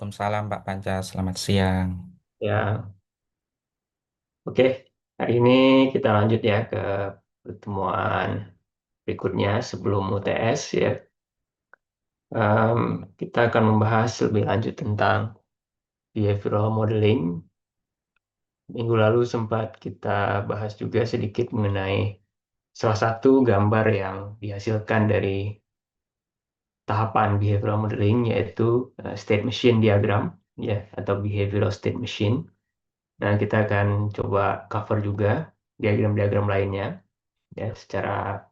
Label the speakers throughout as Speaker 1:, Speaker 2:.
Speaker 1: Waalaikumsalam Pak Panca, selamat siang.
Speaker 2: Ya, oke. Hari ini kita lanjut ya ke pertemuan berikutnya sebelum UTS ya. Kita akan membahas lebih lanjut tentang behavioral modeling. Minggu lalu sempat kita bahas juga sedikit mengenai salah satu gambar yang dihasilkan dari tahapan behavioral modeling yaitu state machine diagram ya atau behavioral state machine. Nah, kita akan coba cover juga diagram-diagram lainnya ya secara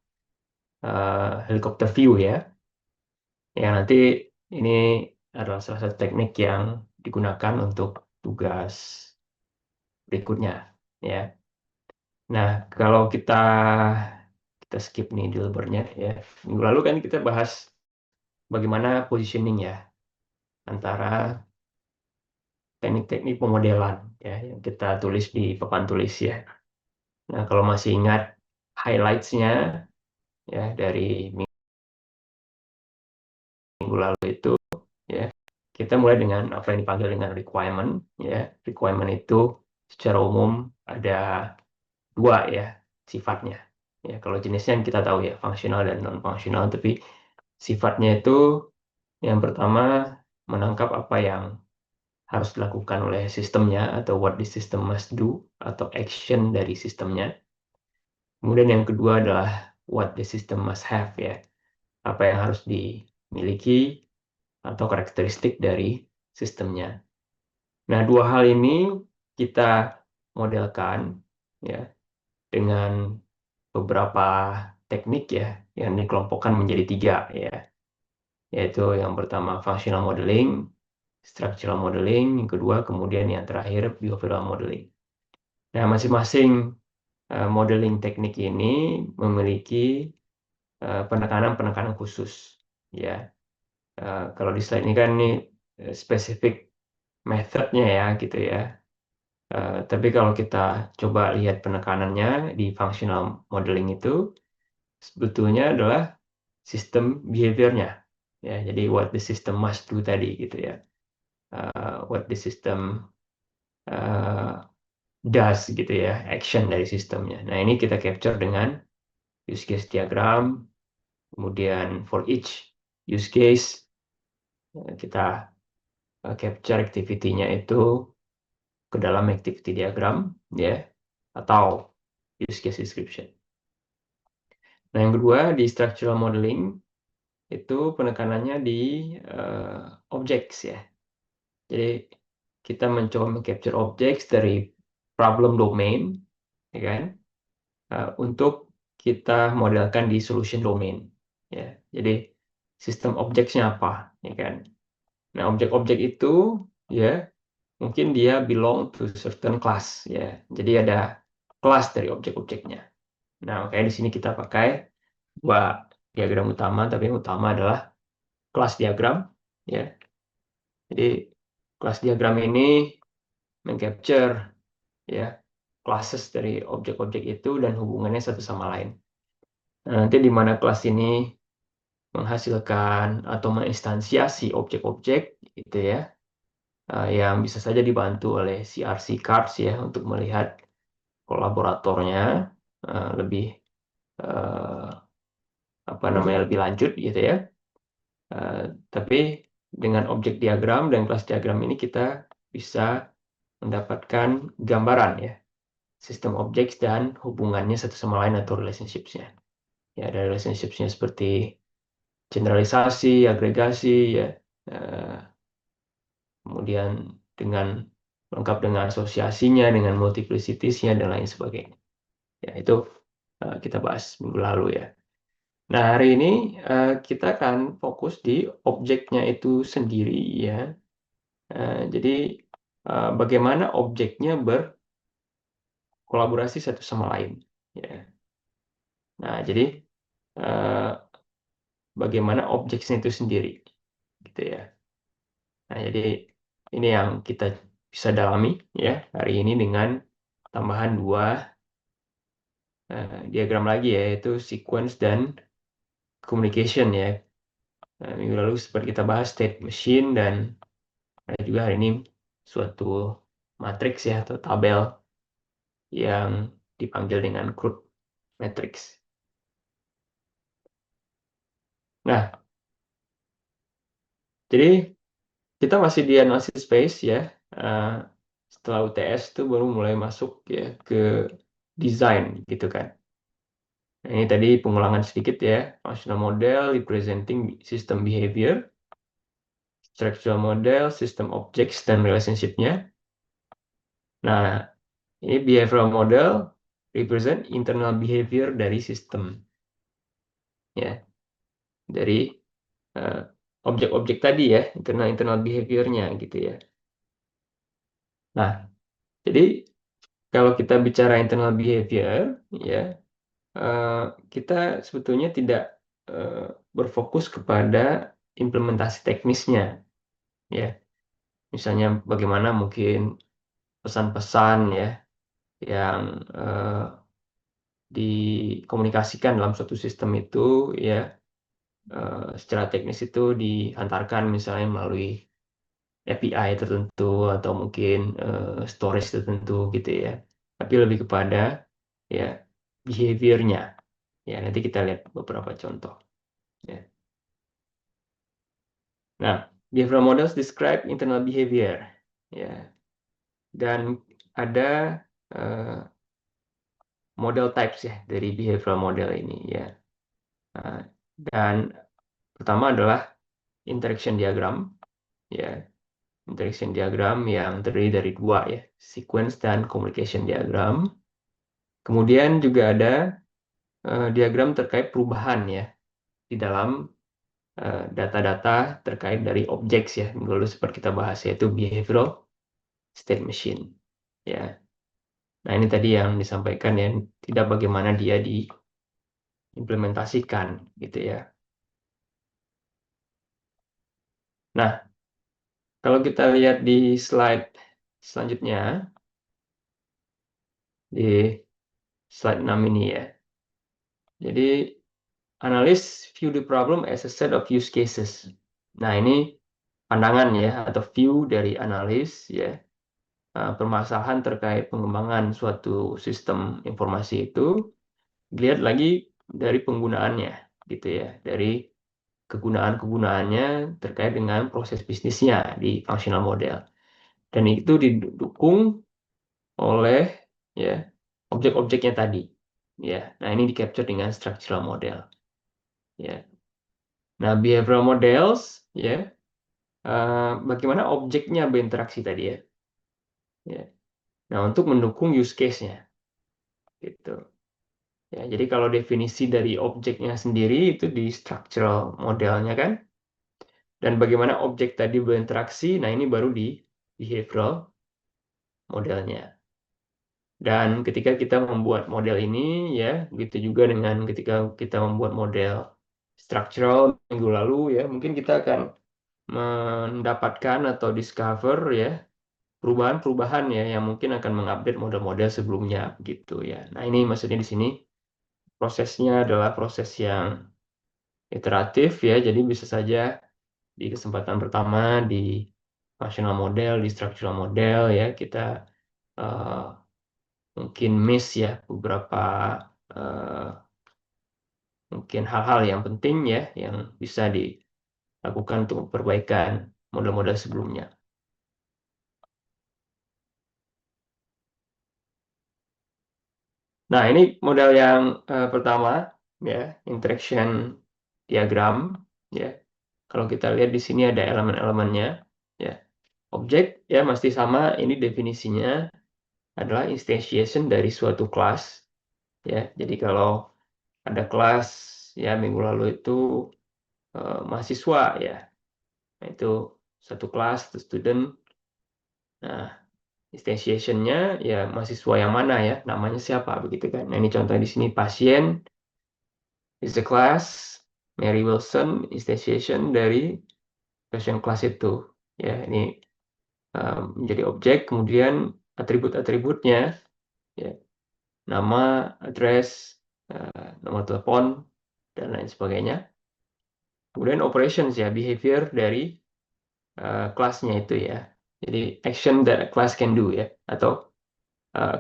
Speaker 2: helikopter view ya. Ya nanti ini adalah salah satu teknik yang digunakan untuk tugas berikutnya ya. Nah, kalau kita skip nih delivernya ya. Minggu lalu kan kita bahas bagaimana positioning ya antara teknik-teknik pemodelan ya yang kita tulis di papan tulis ya. Nah, kalau masih ingat highlights-nya ya dari minggu lalu itu ya. Kita mulai dengan apa yang dipanggil dengan requirement ya. Requirement itu secara umum ada dua ya sifatnya. Ya, kalau jenisnya yang kita tahu ya, fungsional dan non fungsional, tapi sifatnya itu yang pertama menangkap apa yang harus dilakukan oleh sistemnya atau what the system must do atau action dari sistemnya. Kemudian yang kedua adalah what the system must have ya, apa yang harus dimiliki atau karakteristik dari sistemnya. Nah, dua hal ini kita modelkan ya dengan beberapa teknik ya yang dikelompokkan menjadi tiga ya, yaitu yang pertama functional modeling, structural modeling, yang kedua kemudian yang terakhir behavioral modeling. Nah, masing-masing modeling teknik ini memiliki penekanan-penekanan khusus ya. Kalau di slide ini kan nih spesifik methodnya ya gitu ya. Tapi kalau kita coba lihat penekanannya di functional modeling itu sebetulnya adalah sistem behaviornya. Ya, jadi what the system must do tadi gitu ya. What the system uh, does gitu ya, action dari sistemnya. Nah, ini kita capture dengan use case diagram, kemudian for each use case kita capture activity-nya itu ke dalam activity diagram ya atau use case description. Nah, yang kedua di structural modeling itu penekanannya di objects ya. Jadi kita mencoba mengcapture objects dari problem domain, ya kan, untuk kita modelkan di solution domain. Ya, jadi sistem objectsnya apa, ya kan? Nah, objek-objek itu ya mungkin dia belong to certain class, ya. Jadi ada kelas dari objek-objeknya. Nah, makanya di sini kita pakai dua diagram utama, tapi yang utama adalah kelas diagram, ya. Jadi kelas diagram ini mengcapture ya classes dari objek-objek itu dan hubungannya satu sama lain. Nah, nanti di mana kelas ini menghasilkan atau menginstansiasi objek-objek gitu ya, yang bisa saja dibantu oleh CRC cards ya untuk melihat kolaboratornya lebih eh, apa namanya lebih lanjut gitu ya. Eh, tapi dengan objek diagram dan kelas diagram ini kita bisa mendapatkan gambaran ya sistem objek dan hubungannya satu sama lain atau relationships-nya. Ya, ada relationships-nya seperti generalisasi, agregasi, ya, eh, kemudian dengan lengkap dengan asosiasinya, dengan multiplicities-nya dan lain sebagainya. Ya, itu kita bahas minggu lalu ya. Nah, hari ini kita akan fokus di objeknya itu sendiri ya. Jadi bagaimana objeknya berkolaborasi satu sama lain. Ya. Nah, jadi eh, bagaimana objeknya itu sendiri, gitu ya. Nah, jadi ini yang kita bisa dalami ya hari ini dengan tambahan dua diagram lagi ya, yaitu sequence dan communication ya. Minggu lalu seperti kita bahas state machine dan Ada juga ini suatu matriks ya atau tabel yang dipanggil dengan CRUD matrix. Nah, jadi kita masih di analysis phase ya. Eh, Setelah UTS itu baru mulai masuk ya ke design gitu kan. Nah, ini tadi pengulangan sedikit ya. Functional model representing system behavior, structural model, system objects dan relationship-nya. Nah, ini behavioral model represent internal behavior dari sistem ya, dari eh, objek-objek tadi ya, internal behavior-nya gitu ya. Nah, jadi kalau kita bicara internal behavior ya, eh, kita sebetulnya tidak eh, berfokus kepada implementasi teknisnya ya. Misalnya bagaimana mungkin pesan-pesan ya yang dikomunikasikan dalam suatu sistem itu ya, secara teknis itu diantarkan misalnya melalui API tertentu atau mungkin storage tertentu gitu ya. Tapi lebih kepada ya behaviornya. Ya, nanti kita lihat beberapa contoh. Ya. Nah, behavioral models describe internal behavior. Ya, dan ada eh, model types ya dari behavioral model ini ya. Nah, dan pertama adalah interaction diagram. Ya, interaction diagram yang terdiri dari dua ya, sequence dan communication diagram. Kemudian juga ada diagram terkait perubahan ya di dalam data-data terkait dari objek ya. Minggu lalu seperti kita bahas yaitu behavioral state machine. Ya. Nah, ini tadi yang disampaikan ya, tidak bagaimana dia diimplementasikan gitu ya. Nah, kalau kita lihat di slide selanjutnya, di slide 6 ini ya. Jadi, analis view the problem as a set of use cases. Nah, ini pandangan ya, atau view dari analis ya, permasalahan terkait pengembangan suatu sistem informasi itu dilihat lagi dari penggunaannya gitu ya, dari kegunaan-kegunaannya terkait dengan proses bisnisnya di functional model, dan itu didukung oleh ya objek-objeknya tadi ya. Nah, ini di capture dengan structural model ya. Nah, behavioral models ya, bagaimana objeknya berinteraksi tadi ya. Ya. Nah, untuk mendukung use case-nya gitu. Ya, jadi kalau definisi dari objeknya sendiri itu di structural modelnya kan. Dan bagaimana objek tadi berinteraksi, nah ini baru di behavioral modelnya. Dan ketika kita membuat model ini, ya, begitu juga dengan ketika kita membuat model structural minggu lalu, ya, mungkin kita akan mendapatkan atau discover, ya, perubahan-perubahan ya yang mungkin akan mengupdate model-model sebelumnya, gitu ya. Nah, ini maksudnya di sini prosesnya adalah proses yang iteratif, ya, jadi bisa saja di kesempatan pertama di functional model, di structural model ya kita eh, mungkin miss ya beberapa eh, mungkin hal-hal yang penting ya yang bisa dilakukan untuk perbaikan model-model sebelumnya. Nah, ini model yang pertama ya, interaction diagram ya. Kalau kita lihat di sini ada elemen-elemennya ya. Objek ya masih sama, ini definisinya adalah instantiation dari suatu kelas ya. Jadi kalau ada kelas ya minggu lalu itu mahasiswa ya. Nah, itu satu kelas, satu student. Nah, instantiation-nya ya mahasiswa yang mana ya, namanya siapa begitu kan. Nah, ini contohnya di sini pasien is the class, Mary Wilson instantiation dari passion class itu. Ya, ini menjadi objek, kemudian atribut-atributnya ya, nama, address, nomor telepon dan lain sebagainya. Kemudian operations ya, behavior dari kelasnya itu ya. Jadi action that a class can do ya, atau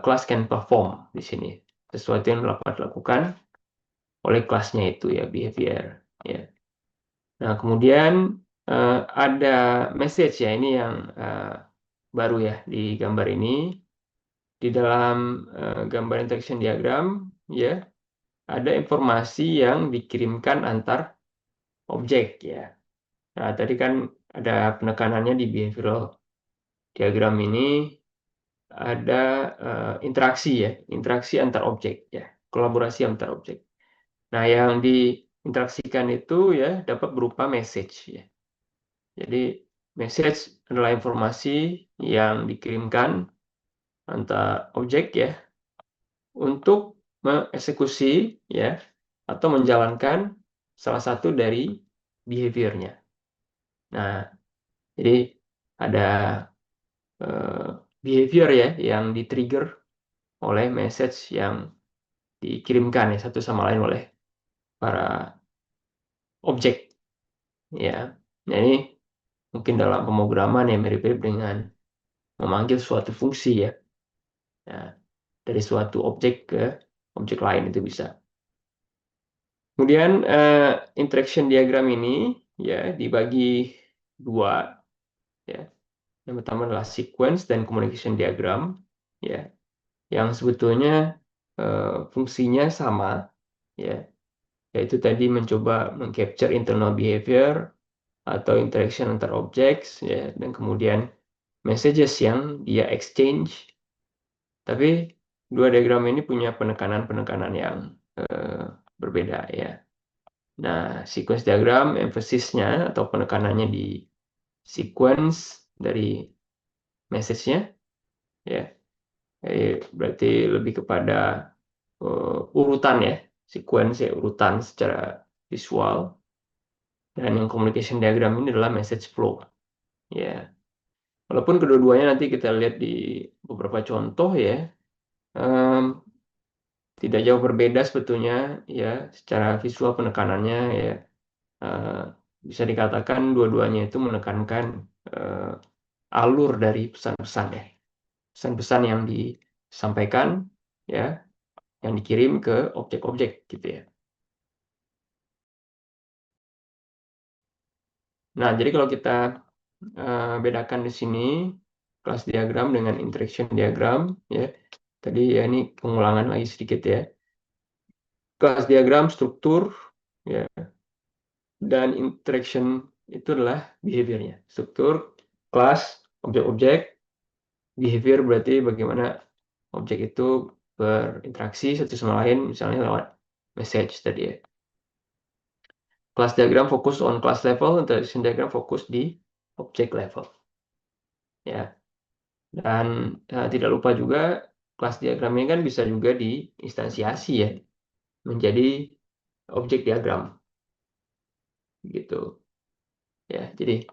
Speaker 2: class can perform di sini. Sesuatu yang dapat dilakukan oleh kelasnya itu ya, behavior ya. Nah, kemudian ada message ya, ini yang baru ya di gambar ini. Di dalam gambar interaction diagram ya, ada informasi yang dikirimkan antar objek ya. Nah, tadi kan ada penekanannya di behavioral diagram ini, ada interaksi ya, interaksi antar objek ya, kolaborasi antar objek. Nah, yang diinteraksikan itu ya dapat berupa message ya. Jadi message adalah informasi yang dikirimkan antar objek ya untuk mengeksekusi ya atau menjalankan salah satu dari behaviornya. Nah, jadi ada behavior ya yang di-trigger oleh message yang dikirimkan ya satu sama lain oleh para objek ya. Nah, ini mungkin dalam pemrograman yang mirip-mirip dengan memanggil suatu fungsi ya. Nah, dari suatu objek ke objek lain itu bisa. Kemudian interaction diagram ini ya dibagi dua ya. Yang pertama adalah sequence dan communication diagram ya, yang sebetulnya fungsinya sama ya, yaitu tadi mencoba mengcapture internal behavior atau interaction antar objects ya, dan kemudian messages yang dia exchange. Tapi dua diagram ini punya penekanan-penekanan yang berbeda ya. Nah, sequence diagram emphasisnya atau penekanannya di sequence dari message-nya ya. Berarti lebih kepada urutan ya, sequence ya, urutan secara visual. Dan yang communication diagram ini adalah message flow ya. Walaupun kedua-duanya nanti kita lihat di beberapa contoh ya, tidak jauh berbeda sebetulnya ya, secara visual penekanannya ya. Bisa dikatakan dua-duanya itu menekankan alur dari pesan-pesan ya, pesan-pesan yang disampaikan ya, yang dikirim ke objek-objek gitu ya. Nah, jadi kalau kita bedakan di sini kelas diagram dengan interaction diagram ya. Tadi ya ini pengulangan lagi sedikit ya. Kelas diagram struktur ya, dan interaction itu adalah behaviornya. Struktur, kelas, objek-objek, behavior berarti bagaimana objek itu berinteraksi satu sama lain, misalnya lewat message tadi ya. Kelas diagram fokus on class level, interaction diagram fokus di object level. Ya. Dan tidak lupa juga kelas diagram ini kan bisa juga diinstansiasi ya menjadi objek diagram. Gitu. Ya, jadi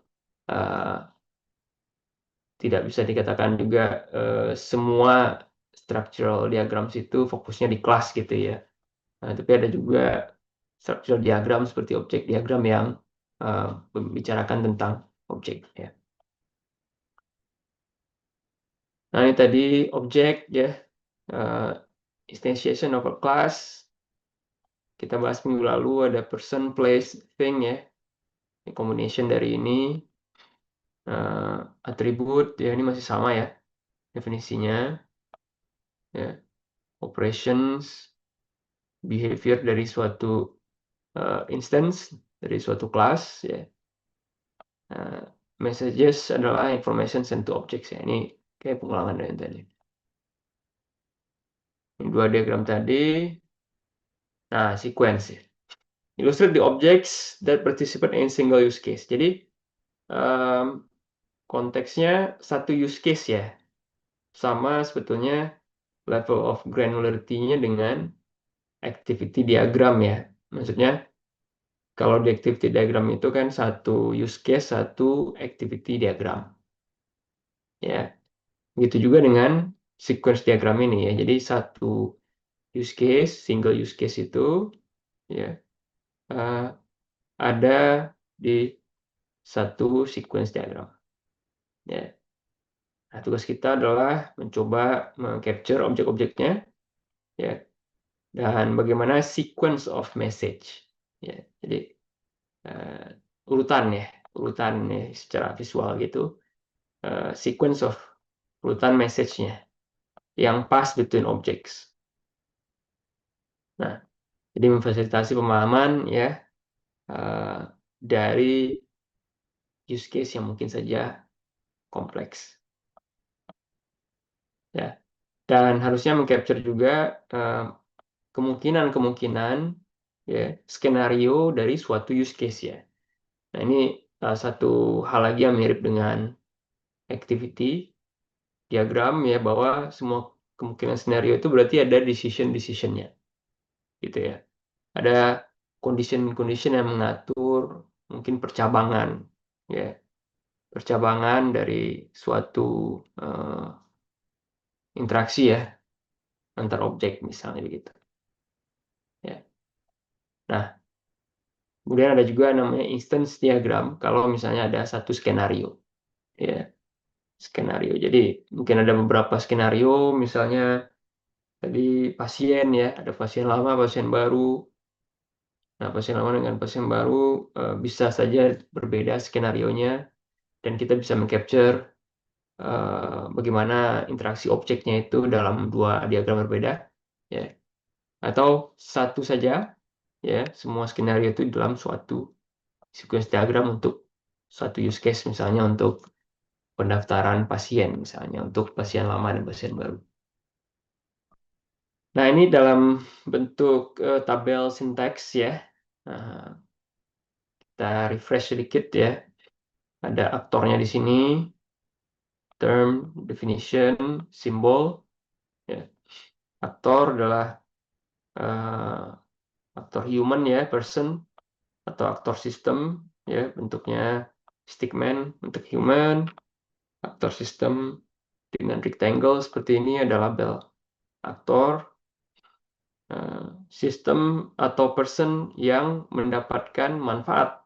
Speaker 2: tidak bisa dikatakan juga semua structural diagram itu fokusnya di kelas gitu ya. Tapi ada juga structural diagram seperti objek diagram yang membicarakan tentang objek ya. Nah, ini tadi objek ya, instantiation of a class. Kita bahas minggu lalu ada person, place, thing ya. Combination dari ini atribut ya, ini masih sama ya definisinya ya. Operations, behavior dari suatu instance, dari suatu kelas ya. Messages adalah information sent to objects ya. Ini kayak pengulangan dari tadi. Ini dua diagram tadi. Nah, sequence ya. Illustrate the objects that participate in single use case. Jadi konteksnya satu use case ya. Sama sebetulnya level of granularity-nya dengan activity diagram ya. Maksudnya kalau di activity diagram itu kan satu use case, satu activity diagram. Ya. Begitu juga dengan sequence diagram ini ya. Jadi satu use case, single use case itu ya ada di satu sequence diagram. Ya. Nah, tugas kita adalah mencoba meng-capture objek-objeknya, ya, dan bagaimana sequence of message. Ya, jadi urutan ya, urutan ya, secara visual gitu, sequence of urutan message-nya yang pass between objects. Nah, jadi memfasilitasi pemahaman ya dari use case yang mungkin saja kompleks. Ya, dan harusnya mengcapture juga kemungkinan-kemungkinan ya, skenario dari suatu use case ya. Nah, ini satu hal lagi yang mirip dengan activity diagram ya, bahwa semua kemungkinan skenario itu berarti ada decision-decisionnya gitu ya. Ada condition-condition yang mengatur mungkin percabangan ya, percabangan dari suatu interaksi ya antar objek misalnya begitu ya. Nah, kemudian ada juga namanya instance diagram kalau misalnya ada satu skenario ya, skenario. Jadi mungkin ada beberapa skenario, misalnya tadi pasien ya, ada pasien lama, pasien baru. Nah, pasien lama dengan pasien baru bisa saja berbeda skenarionya, dan kita bisa mengcapture bagaimana interaksi objeknya itu dalam dua diagram berbeda ya, atau satu saja ya, semua skenario itu dalam suatu sequence diagram untuk satu use case, misalnya untuk pendaftaran pasien, misalnya untuk pasien lama dan pasien baru. Nah, ini dalam bentuk tabel sintaks ya. Nah, kita refresh sedikit ya. Ada aktornya di sini, term, definition, simbol. Ya. Aktor adalah aktor human ya, person, atau aktor sistem ya, bentuknya stickman untuk human. Aktor sistem dengan rectangle seperti ini ada label aktor. Sistem atau person yang mendapatkan manfaat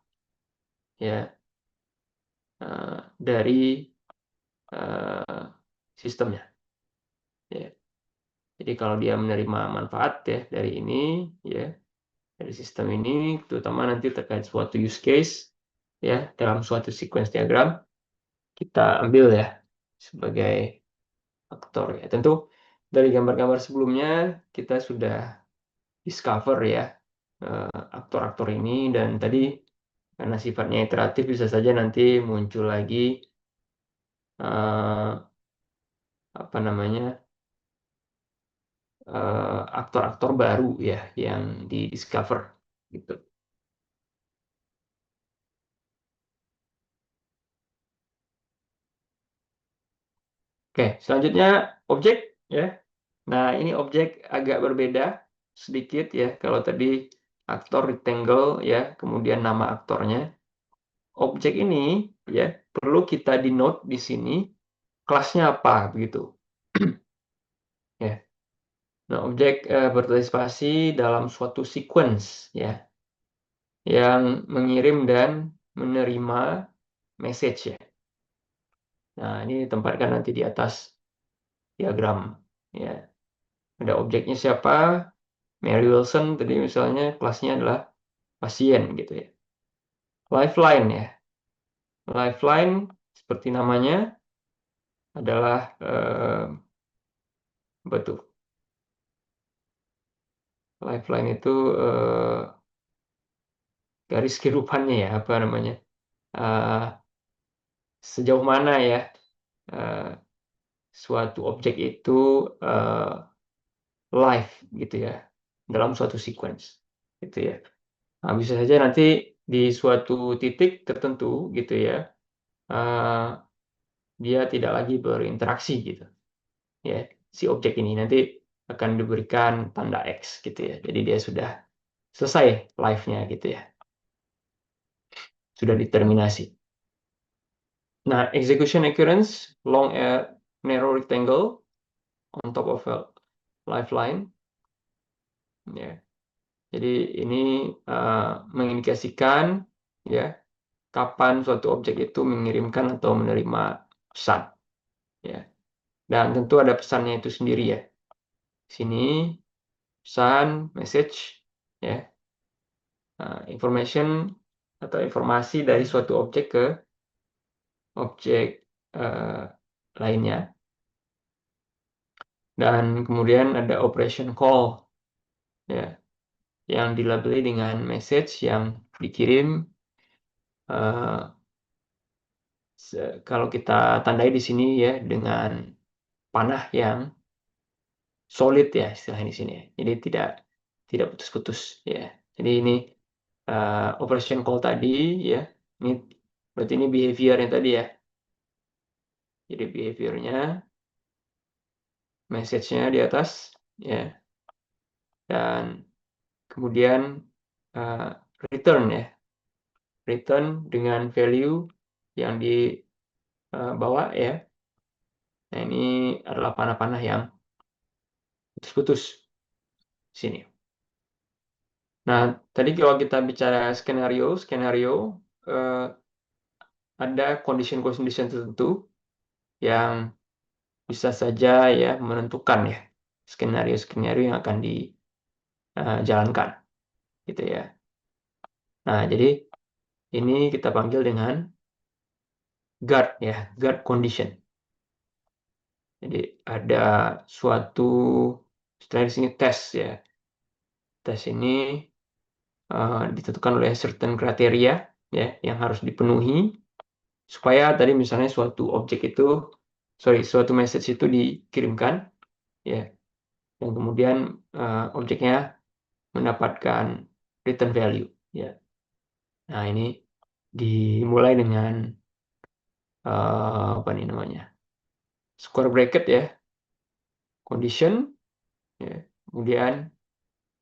Speaker 2: ya dari sistemnya ya. Jadi kalau dia menerima manfaat ya dari ini ya, dari sistem ini, terutama nanti terkait suatu use case ya dalam suatu sequence diagram, kita ambil ya sebagai aktor ya. Tentu dari gambar-gambar sebelumnya kita sudah discover ya aktor-aktor ini, dan tadi karena sifatnya iteratif bisa saja nanti muncul lagi apa namanya aktor-aktor baru ya yang di discover gitu. Oke, selanjutnya objek ya. Nah, ini objek agak berbeda sedikit ya. Kalau tadi aktor rectangle ya, kemudian nama aktornya. Objek ini ya perlu kita denote di sini kelasnya apa begitu. Ya. Nah, objek berpartisipasi dalam suatu sequence ya yang mengirim dan menerima message ya. Nah, ini ditempatkan nanti di atas diagram ya. Ada objeknya siapa? Mary Wilson tadi misalnya kelasnya adalah pasien gitu ya. Lifeline ya. Lifeline seperti namanya adalah betul. Lifeline itu garis kehidupannya ya, apa namanya? Sejauh mana ya suatu objek itu live gitu ya dalam suatu sequence gitu ya. Nah, bisa saja nanti di suatu titik tertentu gitu ya dia tidak lagi berinteraksi gitu ya, si objek ini nanti akan diberikan tanda X gitu ya, jadi dia sudah selesai live-nya gitu ya, sudah diterminasi. Nah, execution occurrence long narrow rectangle on top of a lifeline ya. Jadi ini mengindikasikan ya kapan suatu objek itu mengirimkan atau menerima pesan, ya. Dan tentu ada pesannya itu sendiri ya. Sini pesan, message, ya, information atau informasi dari suatu objek ke objek eh, lainnya. Dan kemudian ada operation call, ya, yang dilabeli dengan message yang dikirim. Kalau kita tandai di sini ya dengan panah yang solid ya istilahnya di sini ya. Jadi tidak putus-putus ya. Jadi ini operation call tadi ya. Ini berarti ini behavior yang tadi ya. Jadi behaviornya, message-nya di atas ya. Dan kemudian uh, return ya. Return dengan value yang dibawa ya. Nah, ini adalah panah-panah yang putus-putus sini. Nah, tadi kalau kita bicara skenario ada condition-condition tertentu yang bisa saja ya menentukan ya skenario-skenario yang akan dijalankan, gitu ya. Nah, jadi ini kita panggil dengan guard ya, guard condition. Jadi ada suatu setelah di sini tes ya. Tes ini ditentukan oleh certain kriteria ya yang harus dipenuhi supaya tadi misalnya suatu message itu dikirimkan ya, dan kemudian objeknya mendapatkan return value ya. Nah, ini dimulai dengan apa nih namanya, square bracket ya, condition ya, kemudian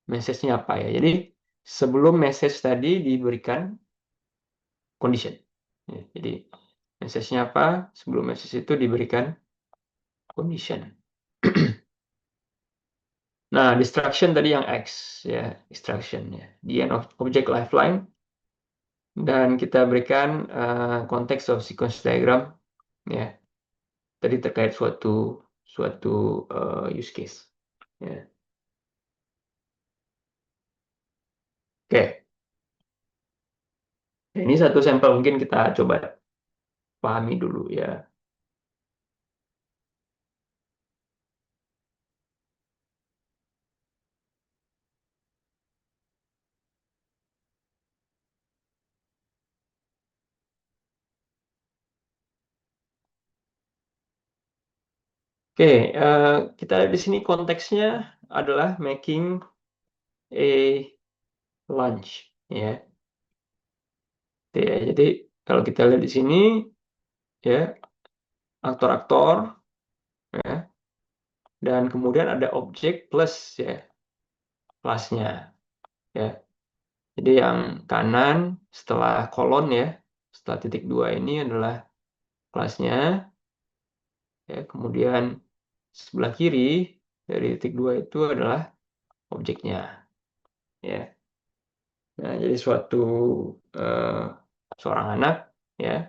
Speaker 2: message-nya apa ya. Jadi sebelum message tadi diberikan condition ya. Jadi message-nya apa, sebelum message itu diberikan condition. Nah, distraction tadi yang X ya, distraction ya. The end of object lifeline, dan kita berikan konteks of sequence diagram ya. Tadi terkait suatu suatu use case ya. Oke. Nah, ini satu sampel mungkin kita coba pahami dulu ya. Oke, kita lihat di sini konteksnya adalah making a lunch ya. Oke, jadi kalau kita lihat di sini ya, aktor-aktor ya, dan kemudian ada objek plus ya, kelasnya ya. Jadi yang kanan setelah kolon ya, setelah titik dua ini adalah kelasnya ya, kemudian sebelah kiri dari titik dua itu adalah objeknya ya. Nah, jadi eh, seorang anak ya.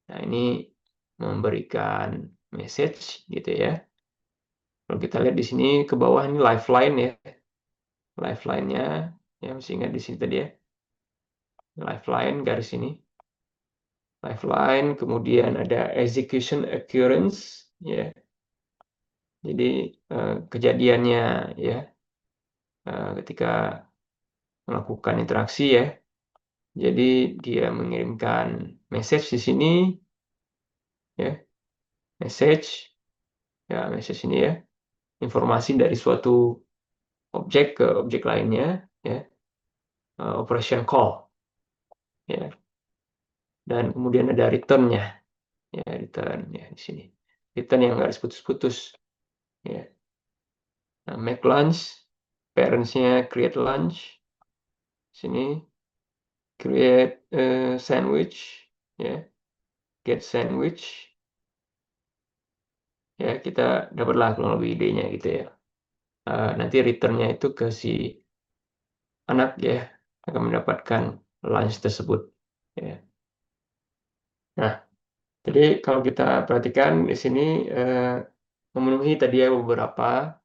Speaker 2: Nah, ini memberikan message gitu ya. Kalau kita lihat di sini ke bawah ini lifeline ya. Lifeline-nya ya, mesti ingat di sini tadi ya. Lifeline garis ini. Lifeline, kemudian ada execution occurrence ya. Jadi kejadiannya ya ketika melakukan interaksi ya. Jadi dia mengirimkan message di sini ya. Message ini ya. Informasi dari suatu objek ke objek lainnya ya. Operation call ya. Dan kemudian ada return-nya ya, return ya di sini. Return yang nggak putus-putus ya. Nah, make lunch, parents-nya create lunch. Sini create sandwich ya, get sandwich ya. Kita dapatlah kurang lebih idenya gitu ya. Nanti return-nya itu ke si anak ya, akan mendapatkan lunch tersebut ya. Nah, Jadi kalau kita perhatikan di sini memenuhi tadi ya beberapa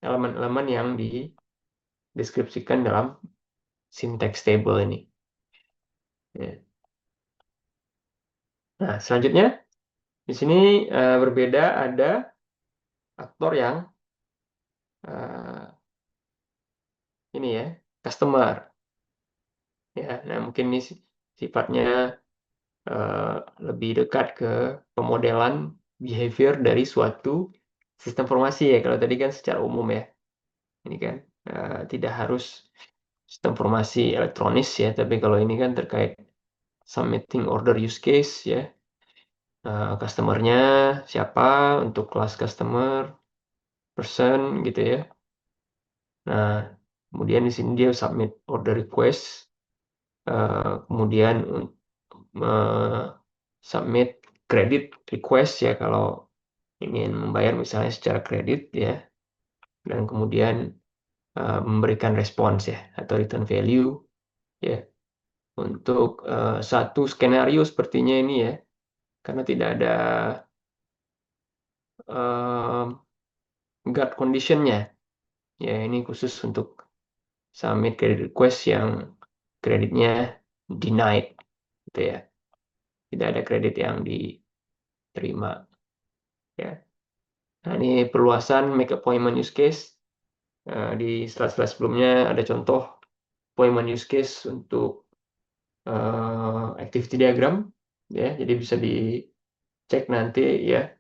Speaker 2: elemen-elemen yang dideskripsikan dalam syntax table ini. Ya. Nah, selanjutnya di sini berbeda ada aktor yang eh, ini ya, customer. Ya, nah mungkin ini sifatnya eh, lebih dekat ke pemodelan behavior dari suatu sistem informasi ya. Kalau tadi kan secara umum ya, ini kan tidak harus sistem informasi elektronis ya, tapi kalau ini kan terkait submitting order use case ya. Customernya siapa untuk kelas customer, person gitu ya. Nah, kemudian di sini dia submit order request, kemudian submit credit request ya kalau ingin membayar misalnya secara kredit ya, dan kemudian memberikan respons ya atau return value ya untuk satu skenario sepertinya ini ya, karena tidak ada guard conditionnya ya, ini khusus untuk submit credit request yang kreditnya denied gitu ya, tidak ada kredit yang diterima ya. Nah, ini perluasan make appointment use case. Di slide-slide sebelumnya ada contoh appointment use case untuk activity diagram ya, jadi bisa dicek nanti ya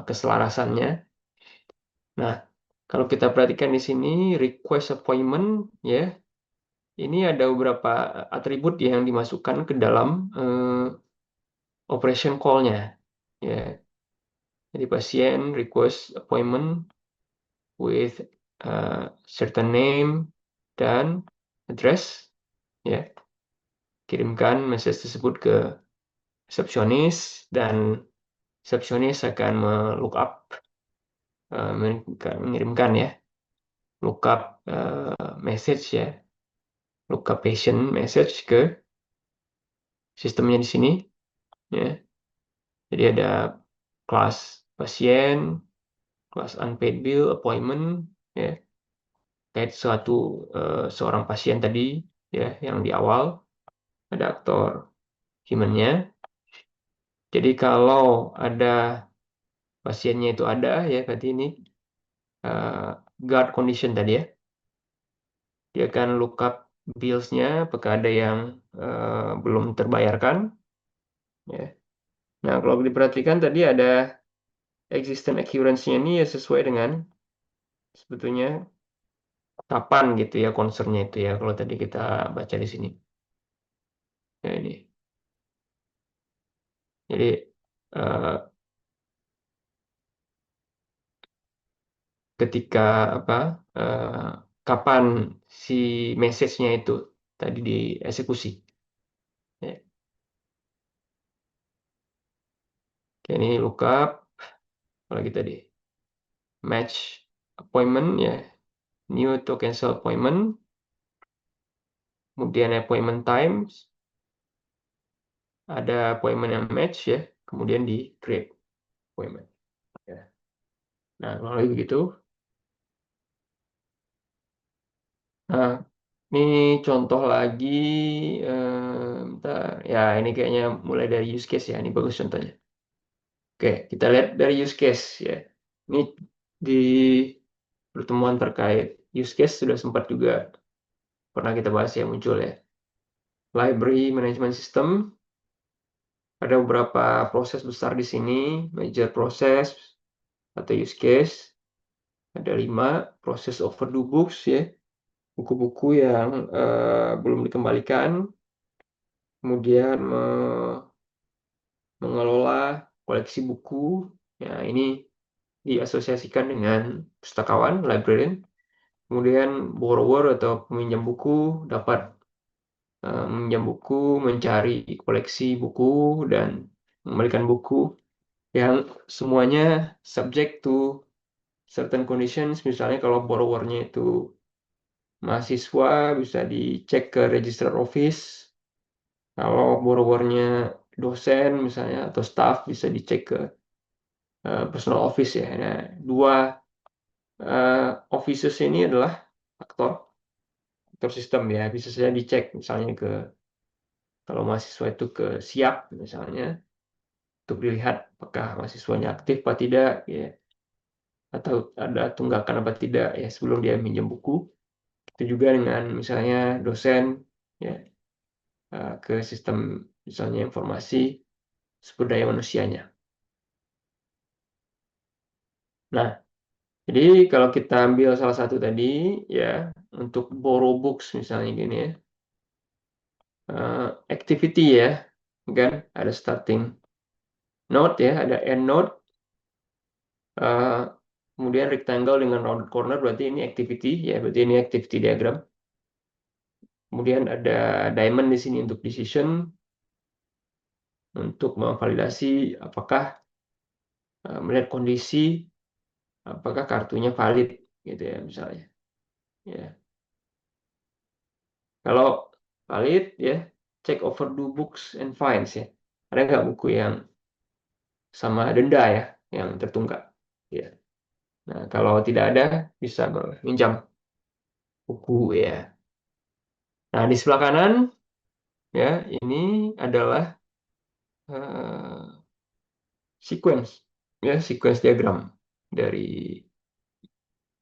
Speaker 2: keselarasannya. Nah, kalau kita perhatikan di sini request appointment ya, ini ada beberapa atribut yang dimasukkan ke dalam operation call-nya ya. Jadi pasien request appointment with certain name dan address ya. Kirimkan message tersebut ke resepsionis dan resepsionis akan melookup mengirimkan ya lookup message ya, lookup patient message ke sistemnya di sini ya. Jadi ada kelas pasien, kelas unpaid bill, appointment ya, kayak seorang pasien tadi ya yang di awal ada aktor humannya. Jadi kalau ada pasiennya itu ada ya, berarti ini uh, guard condition tadi ya. Dia akan lookup bills-nya apakah ada yang belum terbayarkan ya. Nah, kalau diperhatikan tadi ada existing occurrence-nya ini ya sesuai dengan sebetulnya kapan gitu ya concern-nya itu ya, kalau tadi kita baca di sini. Ya ini. Jadi eh, ketika apa kapan si message-nya itu tadi dieksekusi. Ya. Oke, ini lookup lagi tadi match appointment ya, new to cancel appointment, kemudian appointment times, ada appointment yang match ya, kemudian di create appointment. Ya. Nah, kalau lagi begitu, nah ini contoh lagi, bentar. Ya ini kayaknya mulai dari use case ya, ini bagus contohnya. Oke, kita lihat dari use case ya. Ini di pertemuan terkait use case sudah sempat juga pernah kita bahas ya, muncul ya. Library Management System, ada beberapa proses besar di sini, major proses atau use case. Ada 5 proses overdue books ya, buku-buku yang belum dikembalikan, kemudian mengelola koleksi buku. Ya, ini diasosiasikan dengan pustakawan, librarian. Kemudian borrower atau peminjam buku dapat meminjam buku, mencari koleksi buku, dan mengembalikan buku yang semuanya subject to certain conditions. Misalnya kalau borrowernya itu mahasiswa, bisa dicek ke registrar office. Kalau borrowernya dosen misalnya atau staff bisa dicek ke personal office ya. Nah, dua offices ini adalah aktor aktor sistem ya. Bisa saja dicek misalnya kalau mahasiswa itu ke siap misalnya untuk dilihat apakah mahasiswanya aktif apa tidak ya, atau ada tunggakan apa tidak ya sebelum dia minjem buku. Itu juga dengan misalnya dosen ya, ke sistem misalnya informasi sumber daya manusianya. Nah, jadi kalau kita ambil salah satu tadi ya untuk borrow books misalnya gini ya, activity ya, kan ada starting node ya, ada end node, eh, kemudian rectangle dengan round corner berarti ini activity ya, berarti ini activity diagram. Kemudian ada diamond di sini untuk decision, untuk memvalidasi apakah melihat kondisi apakah kartunya valid gitu ya misalnya. Ya. Kalau valid ya check overdue books and fines ya. Ada nggak buku yang sama denda ya yang tertunggak? Ya. Nah, kalau tidak ada bisa meminjam buku ya. Nah, di sebelah kanan ya ini adalah eh, sequence ya sequence diagram dari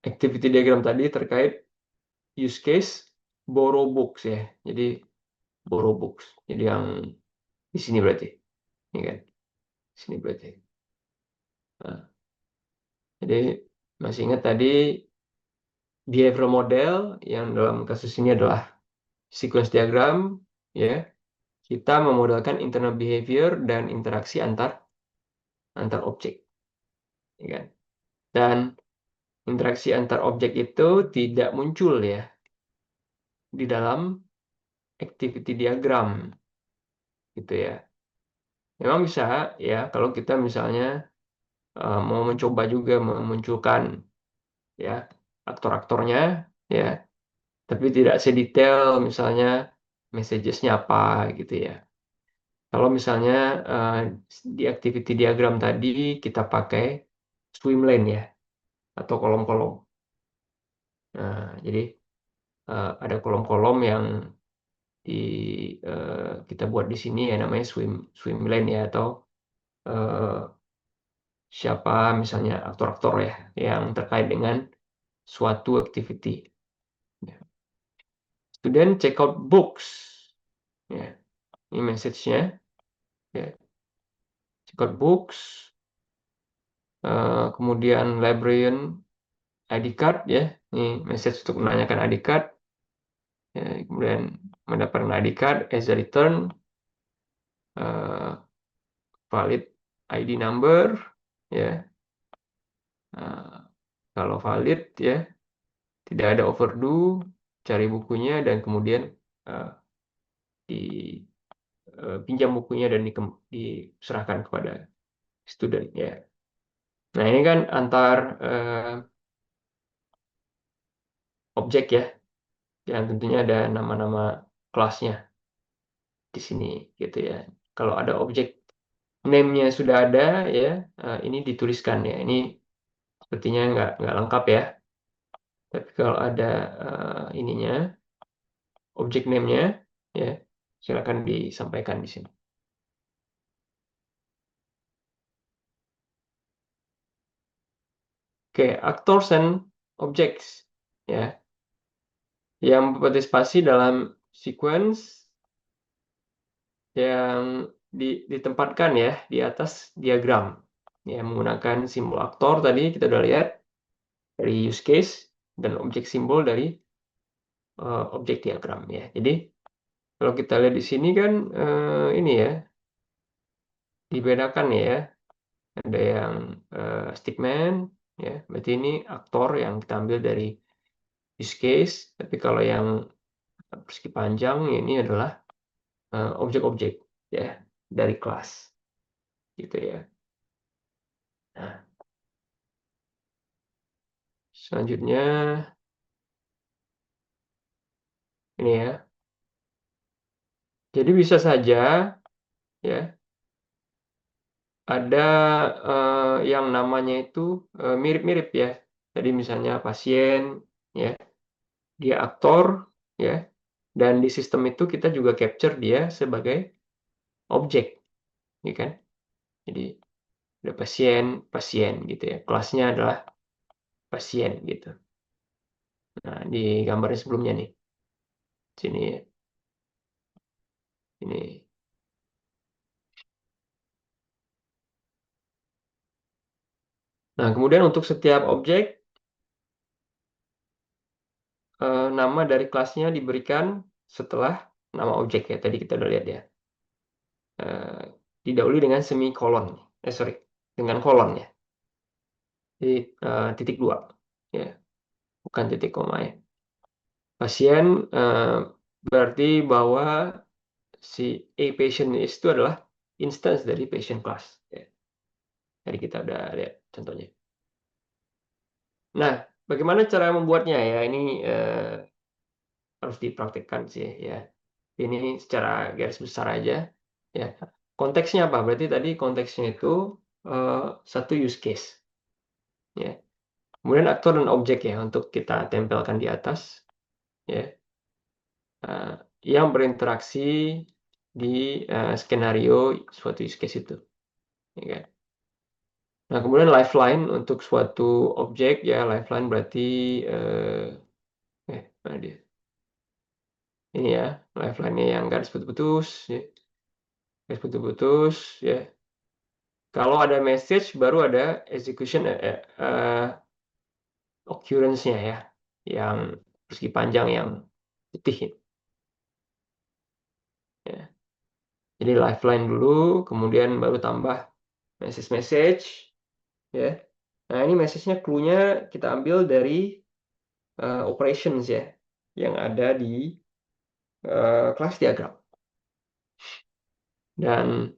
Speaker 2: activity diagram tadi terkait use case borrow books ya. Jadi borrow books. Jadi yang di sini berarti, ini kan, di sini berarti. Nah, jadi masih ingat tadi behavioral model yang dalam kasus ini adalah sequence diagram, ya. Kita memodelkan internal behavior dan interaksi antar objek, ya kan? Dan interaksi antar objek itu tidak muncul ya di dalam activity diagram, gitu ya. Memang bisa ya kalau kita misalnya mau mencoba juga memunculkan ya aktor-aktornya ya, tapi tidak sedetail misalnya messages-nya apa gitu ya. Kalau misalnya eh, di activity diagram tadi kita pakai swim lane ya atau kolom-kolom. Nah, jadi ada kolom-kolom yang di kita buat di sini ya namanya swim swim lane ya atau eh, siapa misalnya aktor-aktor ya yang terkait dengan suatu activity. Ya. Student check out books. Ya, ini message-nya. Ya, check out books. Kemudian librarian ID card ya. Ini message untuk menanyakan ID card. Ya, kemudian mendapatkan ID card as a return. Valid ID number. Ya. Kalau valid ya, tidak ada overdue, cari bukunya dan kemudian uh, dipinjam bukunya dan diserahkan kepada student ya. Nah, ini kan antar objek ya, yang tentunya ada nama-nama kelasnya di sini gitu ya. Kalau ada objek name-nya sudah ada ya, ini dituliskan ya. Ini sepertinya nggak lengkap ya. Tapi kalau ada ininya, objek name-nya ya, silakan disampaikan di sini. Oke, actors and objects ya, yang berpartisipasi dalam sequence yang ditempatkan ya di atas diagram ya menggunakan simbol aktor tadi kita udah lihat dari use case dan objek simbol dari objek diagram ya. Jadi kalau kita lihat di sini kan ini ya dibedakan ya, ada yang stickman ya, berarti ini aktor yang kita ambil dari use case, tapi kalau yang persegi panjang ini adalah objek-objek ya dari kelas gitu ya. Nah, selanjutnya ini ya. Jadi bisa saja ya ada yang namanya itu mirip-mirip ya. Jadi misalnya pasien, ya, dia aktor, ya, dan di sistem itu kita juga capture dia sebagai objek, ya kan? Jadi ada pasien, pasien gitu ya. Kelasnya adalah pasien gitu. Nah, di gambarnya sebelumnya nih, sini ya, ini. Nah, kemudian untuk setiap objek, nama dari kelasnya diberikan setelah nama objek ya. Tadi kita udah lihat ya. Didahului dengan semikolon. Sorry, dengan kolon ya. Jadi titik dua, ya, bukan titik koma ya. Pasien berarti bahwa si A patient itu adalah instance dari patient class. Ya. Tadi kita udah lihat contohnya. Nah, bagaimana cara membuatnya ya? Ini harus dipraktikkan sih ya. Ini secara garis besar aja ya. Konteksnya apa? Berarti tadi konteksnya itu satu use case ya. Kemudian aktor dan objek ya untuk kita tempelkan di atas ya. Yang berinteraksi di skenario suatu use case itu. Ya kan? Nah, kemudian lifeline untuk suatu objek ya, lifeline berarti mana dia? Ini ya, lifeline-nya yang garis putus-putus ya. Garis putus-putus ya. Kalau ada message baru ada execution occurrence-nya ya, yang persegi panjang yang putih ya. Jadi lifeline dulu, kemudian baru tambah message ya. Nah, ini message-nya clue-nya kita ambil dari operations ya, yang ada di kelas diagram. Dan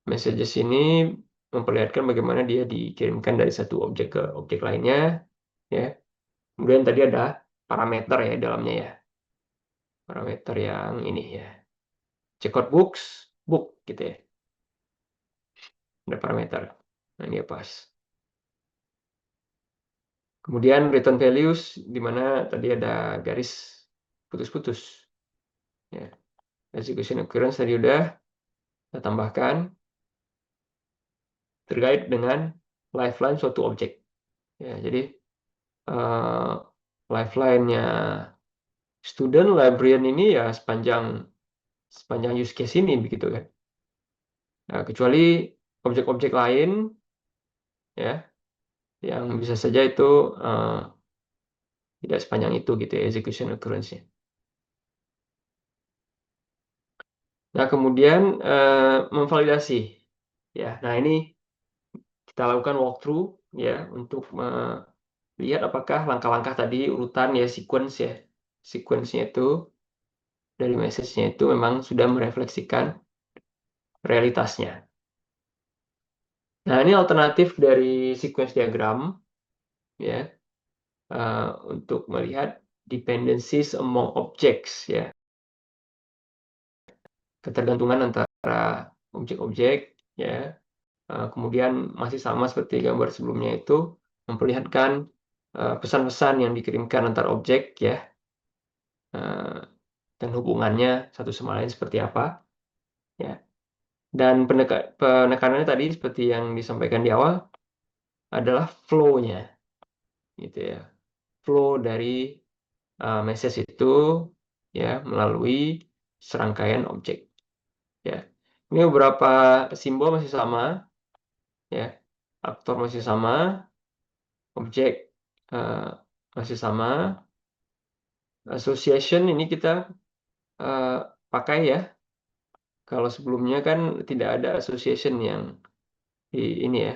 Speaker 2: messages ini memperlihatkan bagaimana dia dikirimkan dari satu objek ke objek lainnya ya. Kemudian tadi ada parameter ya dalamnya ya. Parameter yang ini ya. Checkout books, book gitu ya. Ada parameter. Nah, ini pas. Kemudian return values di mana tadi ada garis putus-putus. Ya. Execution occurrence tadi udah kita tambahkan terkait dengan lifeline suatu objek. Ya, jadi lifeline-nya student librarian ini ya sepanjang use case ini begitu kan. Nah, kecuali objek-objek lain ya yang bisa saja itu tidak sepanjang itu gitu ya execution occurrence-nya. Nah, kemudian memvalidasi ya. Nah, ini kita lakukan walkthrough ya untuk lihat apakah langkah-langkah tadi urutan ya sequence-nya itu dari message-nya itu memang sudah merefleksikan realitasnya. Nah, ini alternatif dari sequence diagram ya untuk melihat dependencies among objects ya. Ketergantungan antara objek-objek ya. Kemudian masih sama seperti gambar sebelumnya itu memperlihatkan pesan-pesan yang dikirimkan antar objek ya. Dan hubungannya satu sama lain seperti apa ya. Dan penekanannya tadi seperti yang disampaikan di awal adalah flow-nya gitu ya. Flow dari message itu ya melalui serangkaian objek ya. Ini beberapa simbol masih sama ya. Aktor masih sama, objek masih sama. Association ini kita pakai ya. Kalau sebelumnya kan tidak ada association yang ini ya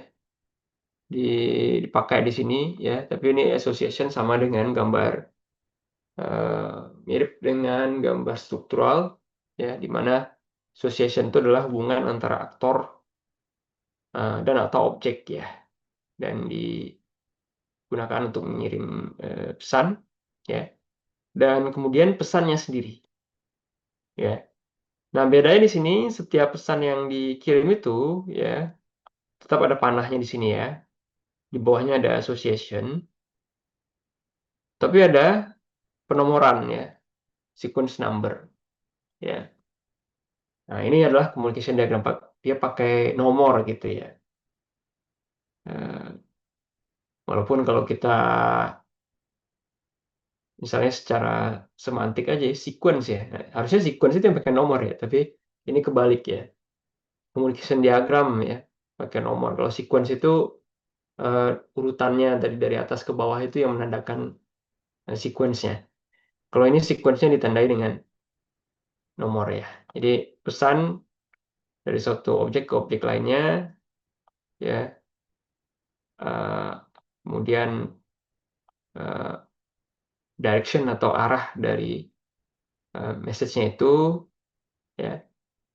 Speaker 2: dipakai di sini ya, tapi ini association sama dengan gambar mirip dengan gambar struktural ya, di mana association itu adalah hubungan antara aktor dan atau objek ya, dan digunakan untuk mengirim pesan ya, dan kemudian pesannya sendiri ya. Nah, bedanya di sini setiap pesan yang dikirim itu ya tetap ada panahnya di sini ya. Di bawahnya ada association, tapi ada penomoran ya, sequence number ya. Nah, ini adalah communication diagram, Pak. Dia pakai nomor gitu ya. Eh, Walaupun kalau kita misalnya secara semantik aja ya, sequence ya. Nah, harusnya sequence itu yang pakai nomor ya, tapi ini kebalik ya. Communication diagram ya, pakai nomor. Kalau sequence itu urutannya dari atas ke bawah itu yang menandakan sequence-nya. Kalau ini sequence-nya ditandai dengan nomor ya. Jadi pesan dari suatu objek ke objek lainnya ya, eh, kemudian eh, direction atau arah dari message-nya itu ya,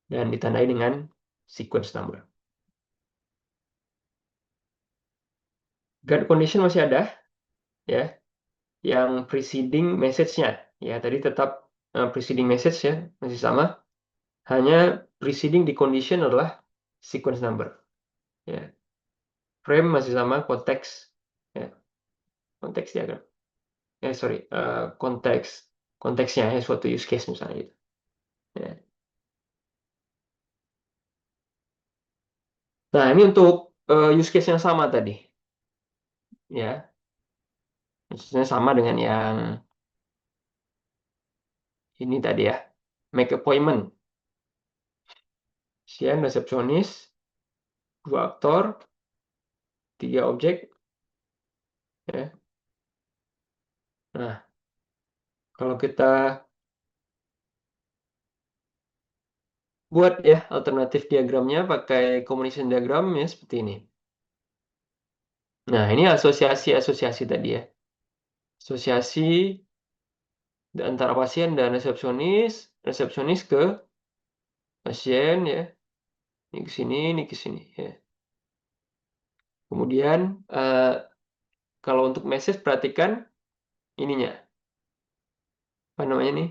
Speaker 2: dan ditandai dengan sequence number. Guard condition masih ada ya, yang preceding message-nya ya, tadi tetap preceding message ya masih sama, hanya preceding di condition adalah sequence number ya. Frame masih sama, konteks ya, konteks diagram. Sorry, konteks konteksnya ya, suatu use case misalnya gitu. Ya. Nah, ini untuk use case yang sama tadi ya. Maksudnya sama dengan yang ini tadi ya. Make appointment. Pasien, resepsionis, dua aktor, tiga objek ya. Nah, kalau kita buat ya alternatif diagramnya pakai combination diagram ya seperti ini. Nah, ini asosiasi-asosiasi tadi ya. Asosiasi antara pasien dan resepsionis, resepsionis ke pasien ya. Ini ke sini, ini ke sini ya. Kemudian kalau untuk message perhatikan ininya. Apa namanya nih?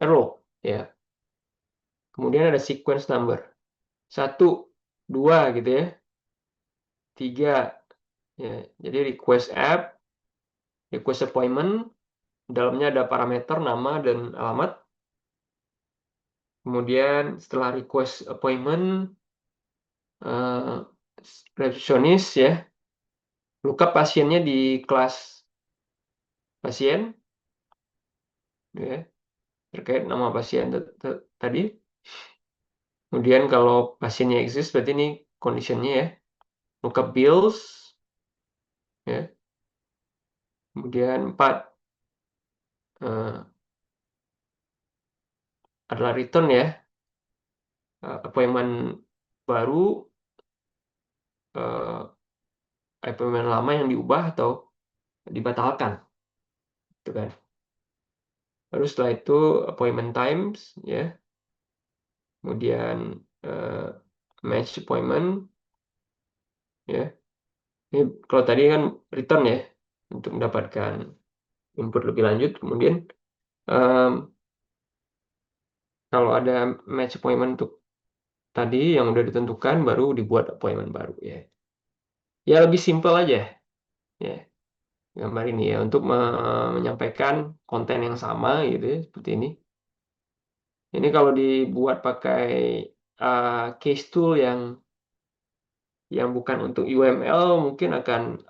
Speaker 2: Arrow ya. Kemudian ada sequence number. Satu, dua gitu ya. Tiga. Ya. Jadi request app, request appointment. Dalamnya ada parameter nama dan alamat. Kemudian setelah request appointment, eh, resepsionis ya. Lookup pasiennya di kelas pasien. Ya, terkait nama pasien tadi. Kemudian kalau pasiennya exist, berarti ini conditionnya ya. Lookup bills. Ya. Kemudian 4 adalah return ya. Appointment baru, appointment lama yang diubah atau dibatalkan. Gitu kan. Lalu setelah itu appointment times ya. Kemudian match appointment ya. Ini kalau tadi kan return ya untuk mendapatkan input lebih lanjut. Kemudian um, kalau ada match appointment untuk tadi yang udah ditentukan baru dibuat appointment baru ya. Ya lebih simple aja ya gambar ini ya untuk menyampaikan konten yang sama gitu ya seperti ini. Ini kalau dibuat pakai case tool yang bukan untuk UML mungkin akan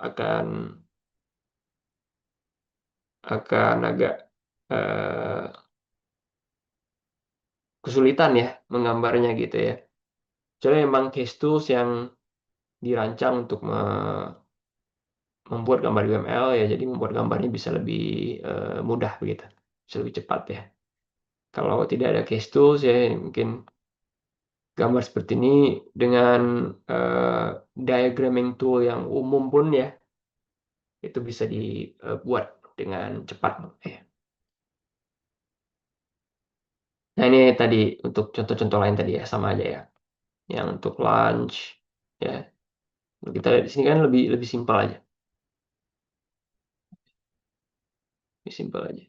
Speaker 2: agak uh, kesulitan ya menggambarnya gitu ya. Jadi memang case tools yang dirancang untuk membuat gambar UML ya, jadi membuat gambarnya bisa lebih mudah begitu, bisa lebih cepat ya. Kalau tidak ada case tools ya mungkin gambar seperti ini dengan diagramming tool yang umum pun ya itu bisa dibuat dengan cepat ya. Nah ini tadi untuk contoh-contoh lain tadi ya sama aja ya. Yang untuk lunch ya. Kita lihat di sini kan lebih lebih simpel aja, lebih simpel aja.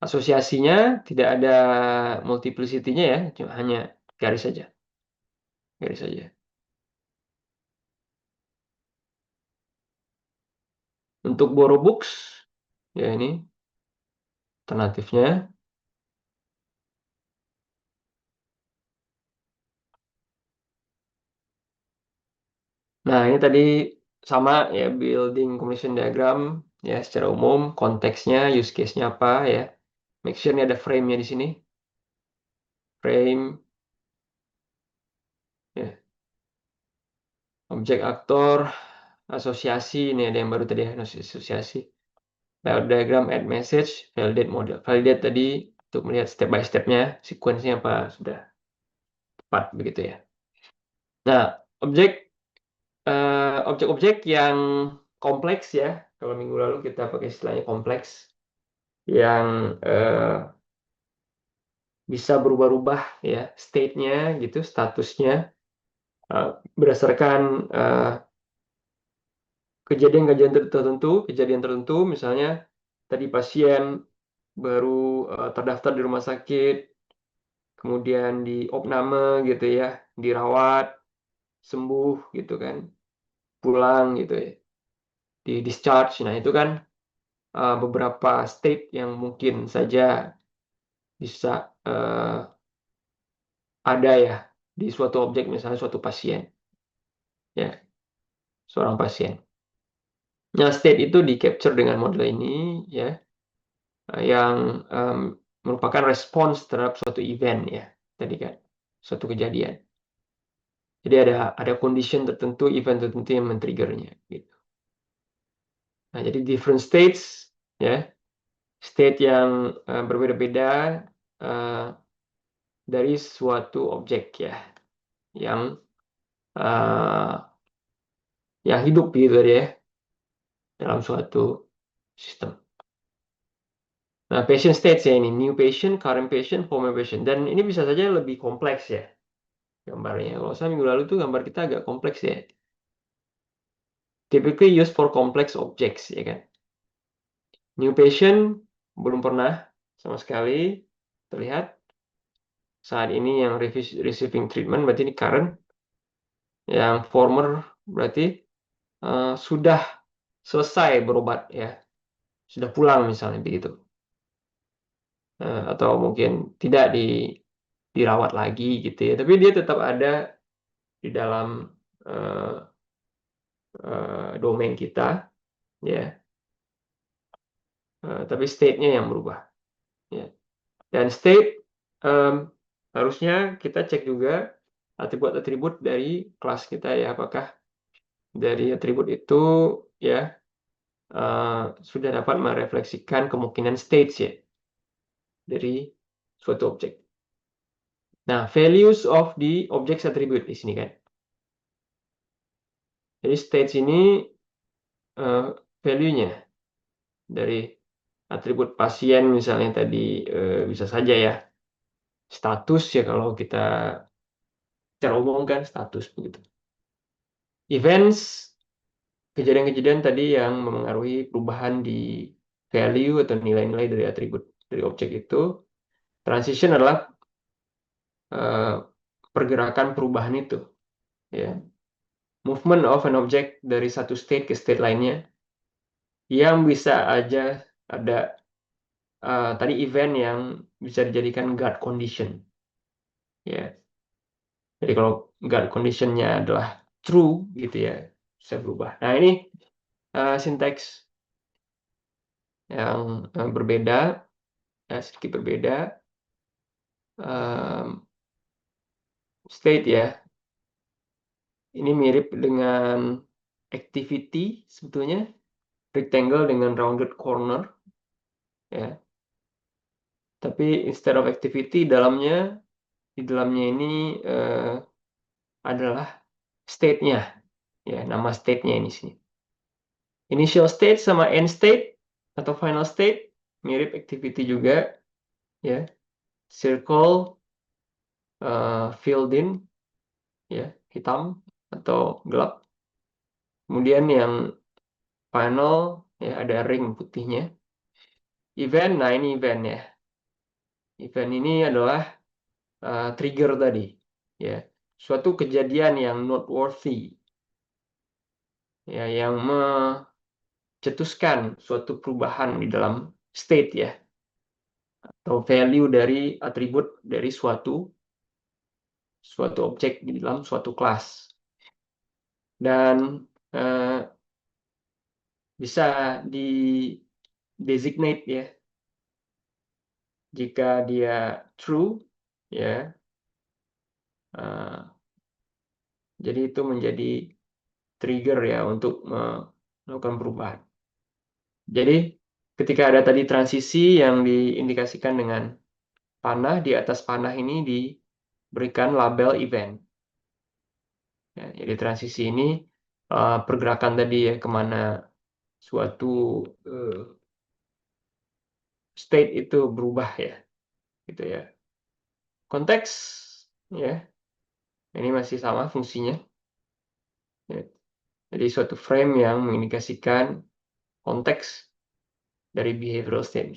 Speaker 2: Asosiasinya tidak ada multiplicity-nya ya, cuma hanya garis saja, garis saja. Untuk borrow books, ya ini alternatifnya. Nah, ini tadi sama ya, building communication diagram ya secara umum, konteksnya, use case-nya apa ya. Make sure ini ada frame-nya di sini. Frame, ya. Objek aktor, asosiasi, ini ada yang baru tadi ya, asosiasi. Layout diagram, add message, validate model. Validate tadi untuk melihat step by step-nya, sequence-nya apa sudah tepat begitu ya. Nah, objek-objek yang kompleks ya, kalau minggu lalu kita pakai istilahnya kompleks, yang bisa berubah-ubah ya, state-nya gitu, statusnya berdasarkan kejadian tertentu, misalnya tadi pasien baru terdaftar di rumah sakit, kemudian di opname gitu ya, dirawat, sembuh gitu kan, pulang gitu ya, di discharge. Nah, itu kan beberapa state yang mungkin saja bisa ada ya di suatu objek, misalnya suatu pasien, ya, seorang pasien. Nah, state itu di capture dengan model ini ya, yang merupakan respons terhadap suatu event ya, tadi kan, suatu kejadian. Jadi ada condition tertentu, event tertentu yang men-triggernya gitu. Nah, jadi different states ya, state yang berbeda-beda dari suatu objek ya, yang uh, yang hidup gitu ya dalam suatu sistem. Nah, patient states ya ini, new patient, current patient, former patient. Dan ini bisa saja lebih kompleks ya gambarnya. Kalau saya minggu lalu tuh gambar kita agak kompleks ya. Typically used for complex objects ya kan. New patient belum pernah sama sekali terlihat. Saat ini yang receiving treatment berarti ini current. Yang former berarti sudah selesai berobat ya. Sudah pulang misalnya begitu. Atau mungkin tidak dirawat lagi gitu ya. Tapi dia tetap ada di dalam domain kita ya. Tapi state-nya yang berubah ya. Dan state harusnya kita cek juga atribut-atribut dari kelas kita ya, apakah dari atribut itu ya sudah dapat merefleksikan kemungkinan states ya dari suatu objek. Nah, values of the objects attribute di sini kan. Jadi states ini value-nya dari atribut pasien misalnya tadi bisa saja ya status ya, kalau kita secara umum kan status begitu. Events, kejadian-kejadian tadi yang memengaruhi perubahan di value atau nilai-nilai dari atribut dari objek itu. Transition adalah pergerakan perubahan itu ya. Movement of an object dari satu state ke state lainnya, yang bisa aja ada tadi event yang bisa dijadikan guard condition ya. Jadi kalau guard conditionnya adalah true gitu ya, bisa berubah. Nah, ini sinteks yang berbeda, sedikit berbeda. State ya, ini mirip dengan activity sebetulnya, rectangle dengan rounded corner ya. Tapi instead of activity, di dalamnya ini adalah state-nya ya, nama state-nya ini sini. Initial state sama end state atau final state mirip activity juga ya. Circle filled in ya, hitam atau gelap. Kemudian yang final ya ada ring putihnya. Event, nah ini event ya. Event ini adalah trigger tadi ya. Suatu kejadian yang noteworthy ya, yang cetuskan suatu perubahan di dalam state ya, atau value dari atribut dari suatu objek di dalam suatu kelas. Dan bisa di designate ya, jika dia true ya, jadi itu menjadi trigger ya untuk melakukan perubahan. Jadi ketika ada tadi transisi yang diindikasikan dengan panah, di atas panah ini diberikan label event. Ya, jadi transisi ini pergerakan tadi ya, kemana suatu state itu berubah ya, gitu ya. Konteks ya, ini masih sama fungsinya. Ya. Jadi suatu frame yang mengindikasikan konteks dari behavioral state.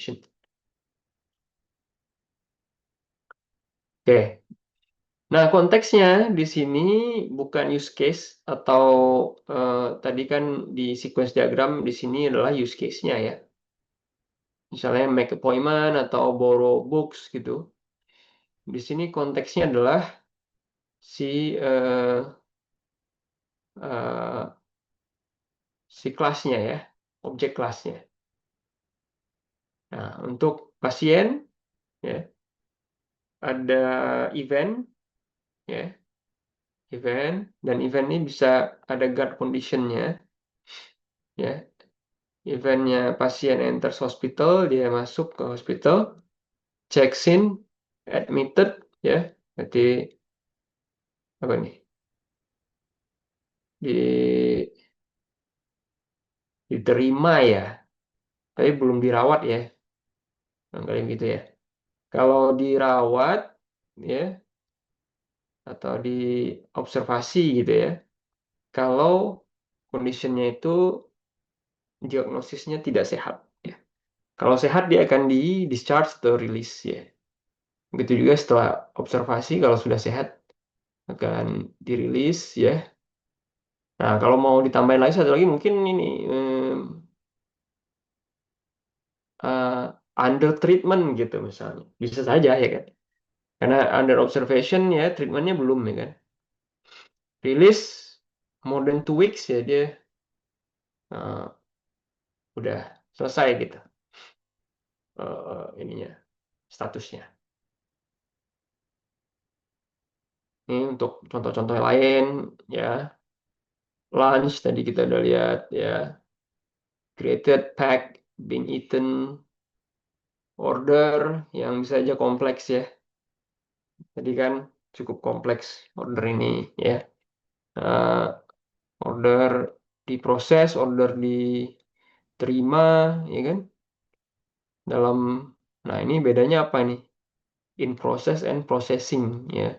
Speaker 2: Oke. Nah, konteksnya di sini bukan use case atau tadi kan di sequence diagram di sini adalah use case-nya ya. Misalnya make appointment atau borrow books gitu. Di sini konteksnya adalah si kelasnya ya, objek kelasnya. Nah, untuk pasien ya ada event ya, dan event ini bisa ada guard condition-nya ya. Eventnya pasien enters hospital, dia masuk ke hospital, checks in, admitted ya, berarti apa nih, diterima ya, tapi belum dirawat ya, kayak gitu ya. Kalau dirawat ya atau diobservasi gitu ya, kalau kondisinya itu diagnosisnya tidak sehat ya. Kalau sehat dia akan di discharge atau release ya. Begitu juga setelah observasi, kalau sudah sehat akan dirilis ya. Nah, kalau mau ditambahin lagi satu lagi mungkin ini under treatment gitu misalnya. Bisa saja ya kan. Karena under observation ya treatmentnya belum ya kan. Rilis more than 2 weeks ya dia udah selesai gitu ininya statusnya. Ini untuk contoh-contoh lain ya. Lunch tadi kita udah lihat ya. Created, pack, being eaten, order yang bisa aja kompleks ya. Tadi kan cukup kompleks order ini ya. Uh, order diproses, order diterima, ya kan? Nah ini bedanya apa nih? In process and processing ya.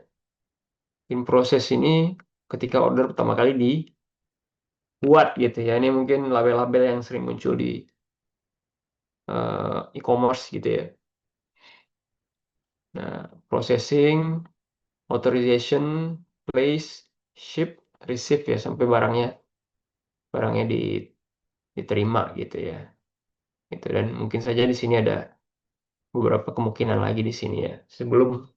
Speaker 2: In process ini ketika order pertama kali dibuat gitu ya. Ini mungkin label-label yang sering muncul di e-commerce gitu ya. Nah, processing, authorization, place, ship, receive ya, sampai barangnya diterima gitu ya. Gitu, dan mungkin saja di sini ada beberapa kemungkinan lagi di sini ya, sebelum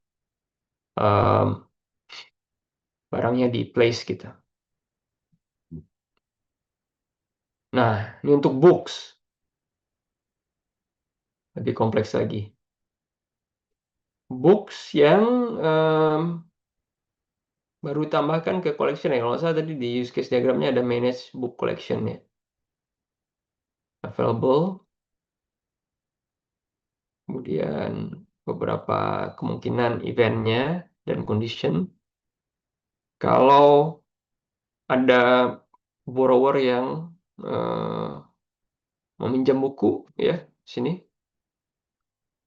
Speaker 2: barangnya di place gitu. Nah, ini untuk books lebih kompleks lagi. Books yang baru tambahkan ke collection ya. Kalau saya tadi di use case diagramnya ada manage book collection ya. Available. Kemudian beberapa kemungkinan eventnya dan condition. Kalau ada borrower yang meminjam buku ya sini.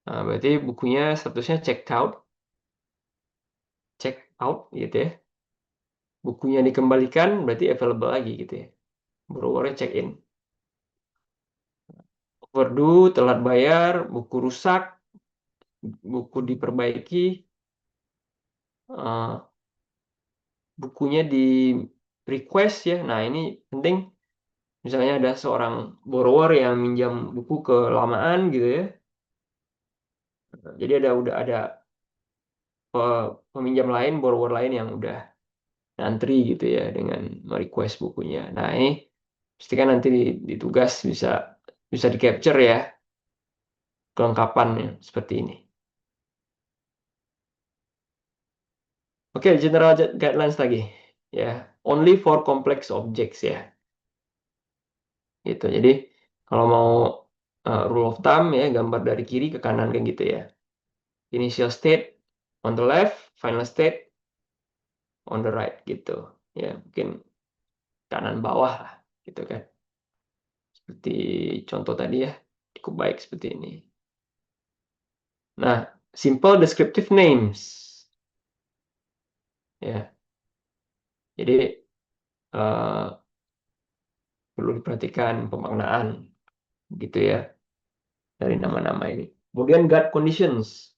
Speaker 2: Nah, berarti bukunya statusnya check out gitu ya. Bukunya dikembalikan berarti available lagi gitu ya. Borrowernya check in. Overdue, telat bayar, buku rusak, buku diperbaiki, bukunya di request ya. Nah ini penting Misalnya ada seorang borrower yang minjam buku kelamaan gitu ya. Jadi udah ada peminjam lain, borrower lain yang udah ngantri gitu ya dengan request bukunya. Nah, ini pastikan nanti di tugas bisa bisa di capture ya kelengkapannya seperti ini. Oke, general guidelines lagi ya. Only for complex objects ya. Gitu. Jadi kalau mau rule of thumb ya, gambar dari kiri ke kanan kan gitu ya. Initial state on the left, final state on the right gitu. Ya, mungkin kanan bawah lah gitu kan. Seperti contoh tadi ya, cukup baik seperti ini. Nah, simple descriptive names. Ya, jadi eh, perlu diperhatikan pemaknaan gitu ya dari nama-nama ini. Kemudian guard conditions.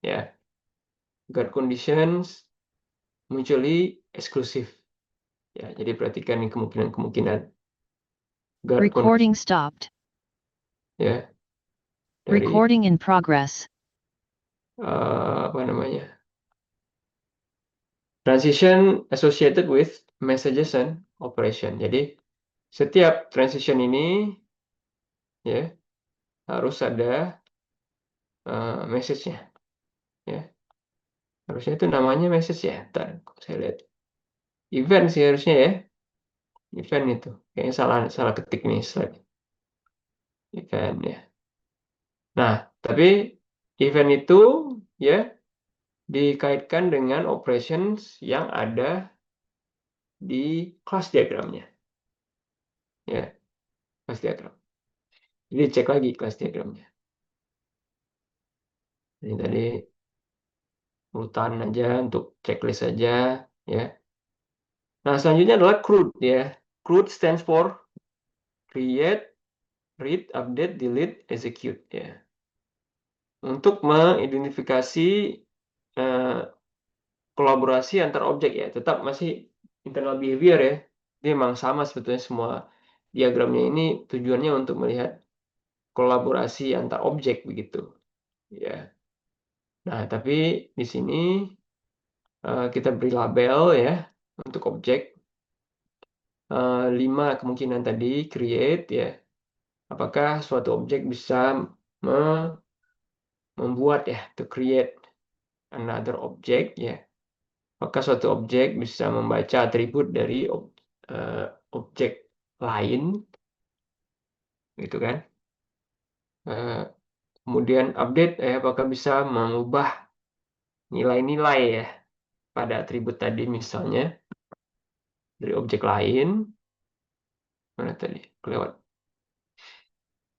Speaker 2: Ya, guard conditions mutually exclusive. Ya, jadi perhatikan nih kemungkinan-kemungkinan guard condition
Speaker 3: Recording stopped.
Speaker 2: ya dari
Speaker 3: Recording in progress.
Speaker 2: apa namanya? Transition associated with messages and operation. Jadi setiap transition ini ya harus ada message-nya ya. Harusnya itu namanya message ya. Ntar saya lihat. Event sih harusnya ya. Event itu. Kayaknya salah salah ketik nih slide. Event ya. Nah, tapi event itu ya dikaitkan dengan operations yang ada di class diagramnya. Ya, class diagram. Jadi cek lagi class diagramnya. Ini tadi urutan aja untuk checklist aja ya. Nah, selanjutnya adalah CRUD ya. CRUD stands for create, read, update, delete, execute ya. Untuk mengidentifikasi eh, kolaborasi antar objek ya, tetap masih internal behavior ya. Dia memang sama sebetulnya semua diagramnya ini tujuannya untuk melihat kolaborasi antar objek begitu ya. Nah, tapi di sini kita beri label ya untuk objek 5 kemungkinan tadi create ya. Apakah suatu objek bisa membuat ya to create another object ya. Apakah suatu objek bisa membaca atribut dari objek lain gitu kan. Kemudian update apakah bisa mengubah nilai-nilai ya pada atribut tadi misalnya dari objek lain. Mana tadi? Kelewat.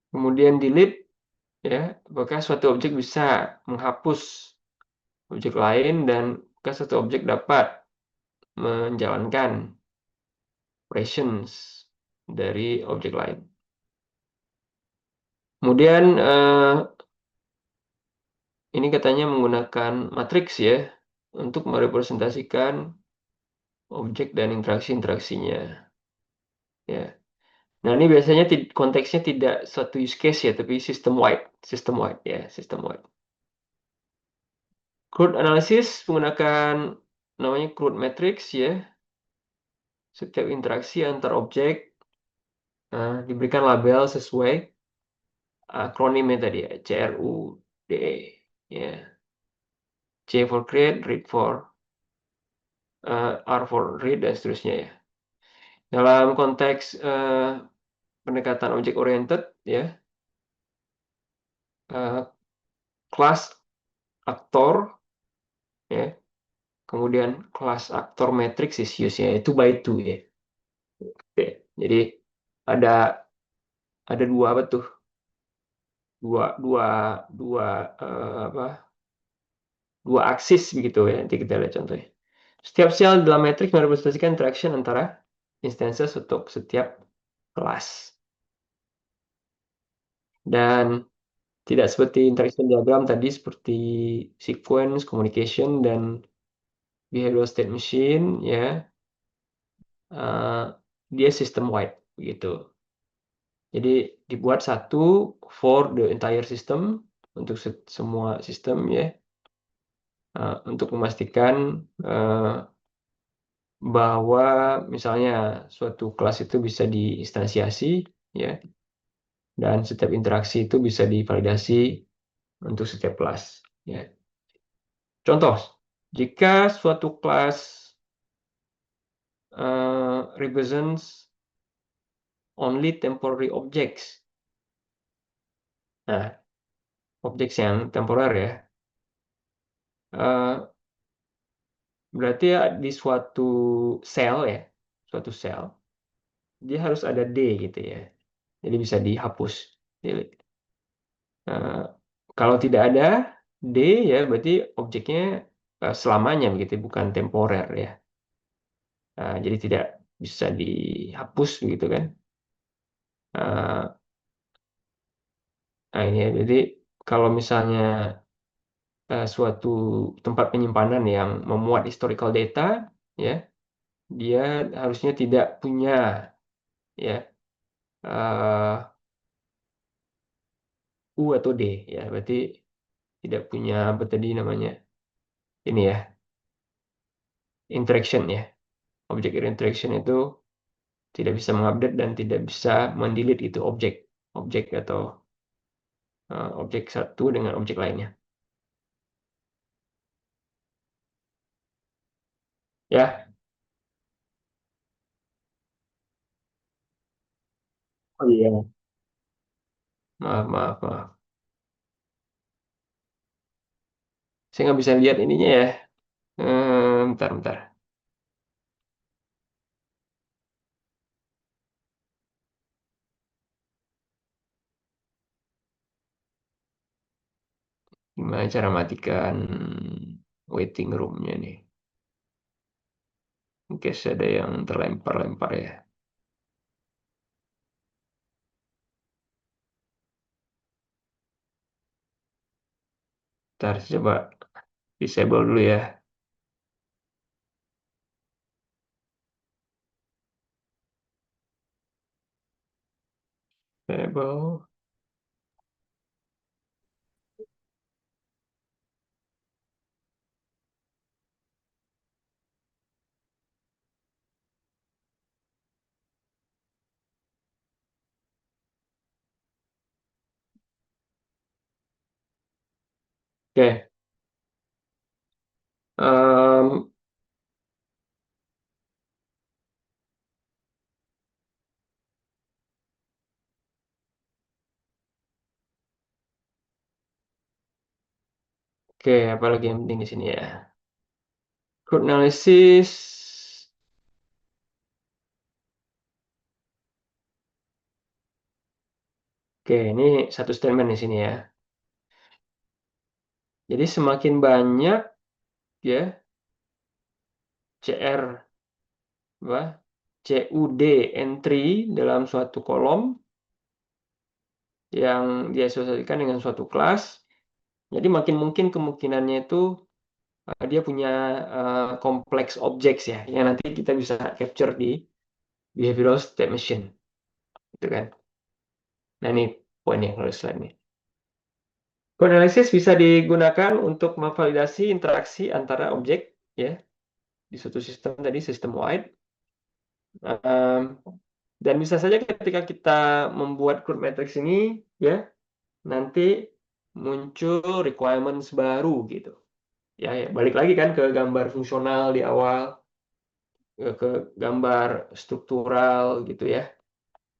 Speaker 2: Kemudian delete ya, apakah suatu objek bisa menghapus objek lain dan apakah suatu objek dapat menjalankan operations dari objek lain. Kemudian ini katanya menggunakan matriks ya untuk merepresentasikan objek dan interaksi-interaksinya. Ya. Nah, ini biasanya konteksnya tidak satu use case ya, tapi system wide ya, system wide. CRUD analysis menggunakan namanya CRUD matrix ya. Setiap interaksi antar objek diberikan label sesuai akronimnya tadi ya, CRUD ya. C for create, read for R for read dan seterusnya ya. Dalam konteks pendekatan object oriented ya, kelas aktor ya, kemudian kelas aktor matrix is used ya, itu by two ya. Oke. Jadi ada dua apa tuh? Dua dua dua apa? Dua aksis begitu ya. Nanti kita lihat contohnya. Setiap sel dalam matriks merepresentasikan interaction antara instances untuk setiap kelas. Dan tidak seperti interaction diagram tadi seperti sequence, communication, dan behavioral state machine ya. Dia system wide begitu. Jadi dibuat satu for the entire system untuk semua sistem ya, untuk memastikan bahwa misalnya suatu kelas itu bisa diinstansiasi ya, dan setiap interaksi itu bisa divalidasi untuk setiap kelas ya. Contoh, jika suatu kelas represents only temporary objects. Nah, objek yang temporer ya. Berarti ya di suatu sel ya, suatu sel, dia harus ada D gitu ya. Jadi bisa dihapus. Delete. Kalau tidak ada D ya, berarti objeknya selamanya begitu, bukan temporer ya. Jadi tidak bisa dihapus begitu kan. Nah ini ya, jadi kalau misalnya suatu tempat penyimpanan yang memuat historical data, ya, dia harusnya tidak punya ya eh, U atau D ya, berarti tidak punya apa tadi namanya ini ya interaction ya. Objek interaction itu tidak bisa mengupdate dan tidak bisa mendelete itu objek atau objek satu dengan objek lainnya. Ya, oh iya, maaf maaf maaf. Saya nggak bisa lihat ininya ya. Bentar bentar. Gimana cara matikan waiting roomnya nih? Mungkin ada yang terlempar-lempar ya. Ntar coba disable dulu ya. Disable. Oke. Em, oke, apa lagi yang penting di sini ya? Code analysis. Oke, ini satu statement di sini ya. Jadi semakin banyak ya CR apa? CUD entry dalam suatu kolom yang diasosiasikan dengan suatu kelas, jadi makin mungkin kemungkinannya itu dia punya kompleks objects ya, yang nanti kita bisa capture di behavioral state machine, gitu kan? Nah ini poinnya kalau slide ini. Code analysis bisa digunakan untuk memvalidasi interaksi antara objek ya di suatu sistem tadi sistem wide. Dan bisa saja ketika kita membuat code matrix ini ya nanti muncul requirements baru gitu. Ya, ya balik lagi kan ke gambar fungsional di awal, ke gambar struktural gitu ya.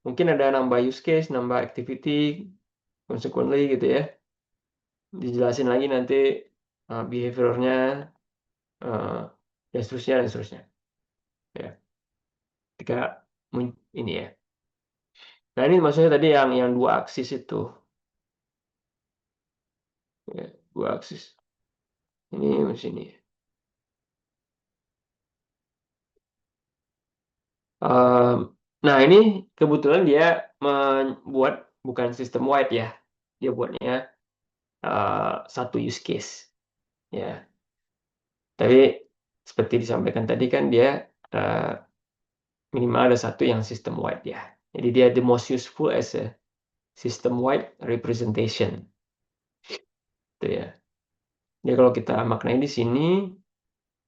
Speaker 2: Mungkin ada nambah use case, nambah activity, consequently gitu ya. Dijelasin lagi nanti behaviornya, uh, dan seterusnya dan seterusnya. Ya, ketika ini ya. Nah ini maksudnya tadi yang dua aksis itu, ya, dua aksis. Ini di sini. Um, nah ini kebetulan dia membuat bukan sistem wide ya. Dia buatnya satu use case. Ya, tapi seperti disampaikan tadi kan dia uh, minimal ada satu yang sistem wide ya. Jadi dia the most useful as a system-wide representation. Itu ya. Jadi kalau kita maknai di sini,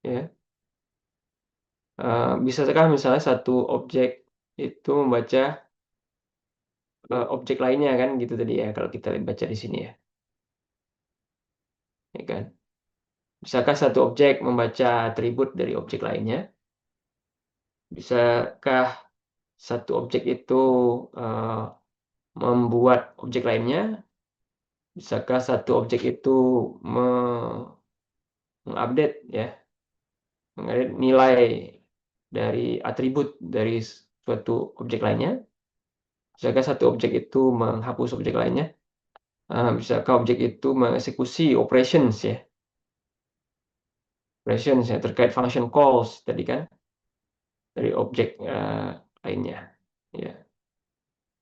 Speaker 2: ya, bisakah misalnya satu objek itu membaca objek lainnya kan gitu tadi ya kalau kita baca di sini ya kan. Bisakah satu objek membaca atribut dari objek lainnya? Bisakah satu objek itu membuat objek lainnya? Bisakah satu objek itu mengupdate ya, mengupdate nilai dari atribut dari suatu objek lainnya? Bisakah satu objek itu menghapus objek lainnya? Bisakah objek itu mengeksekusi operations ya? Operations ya terkait function calls tadi kan dari objek lainnya. Ya.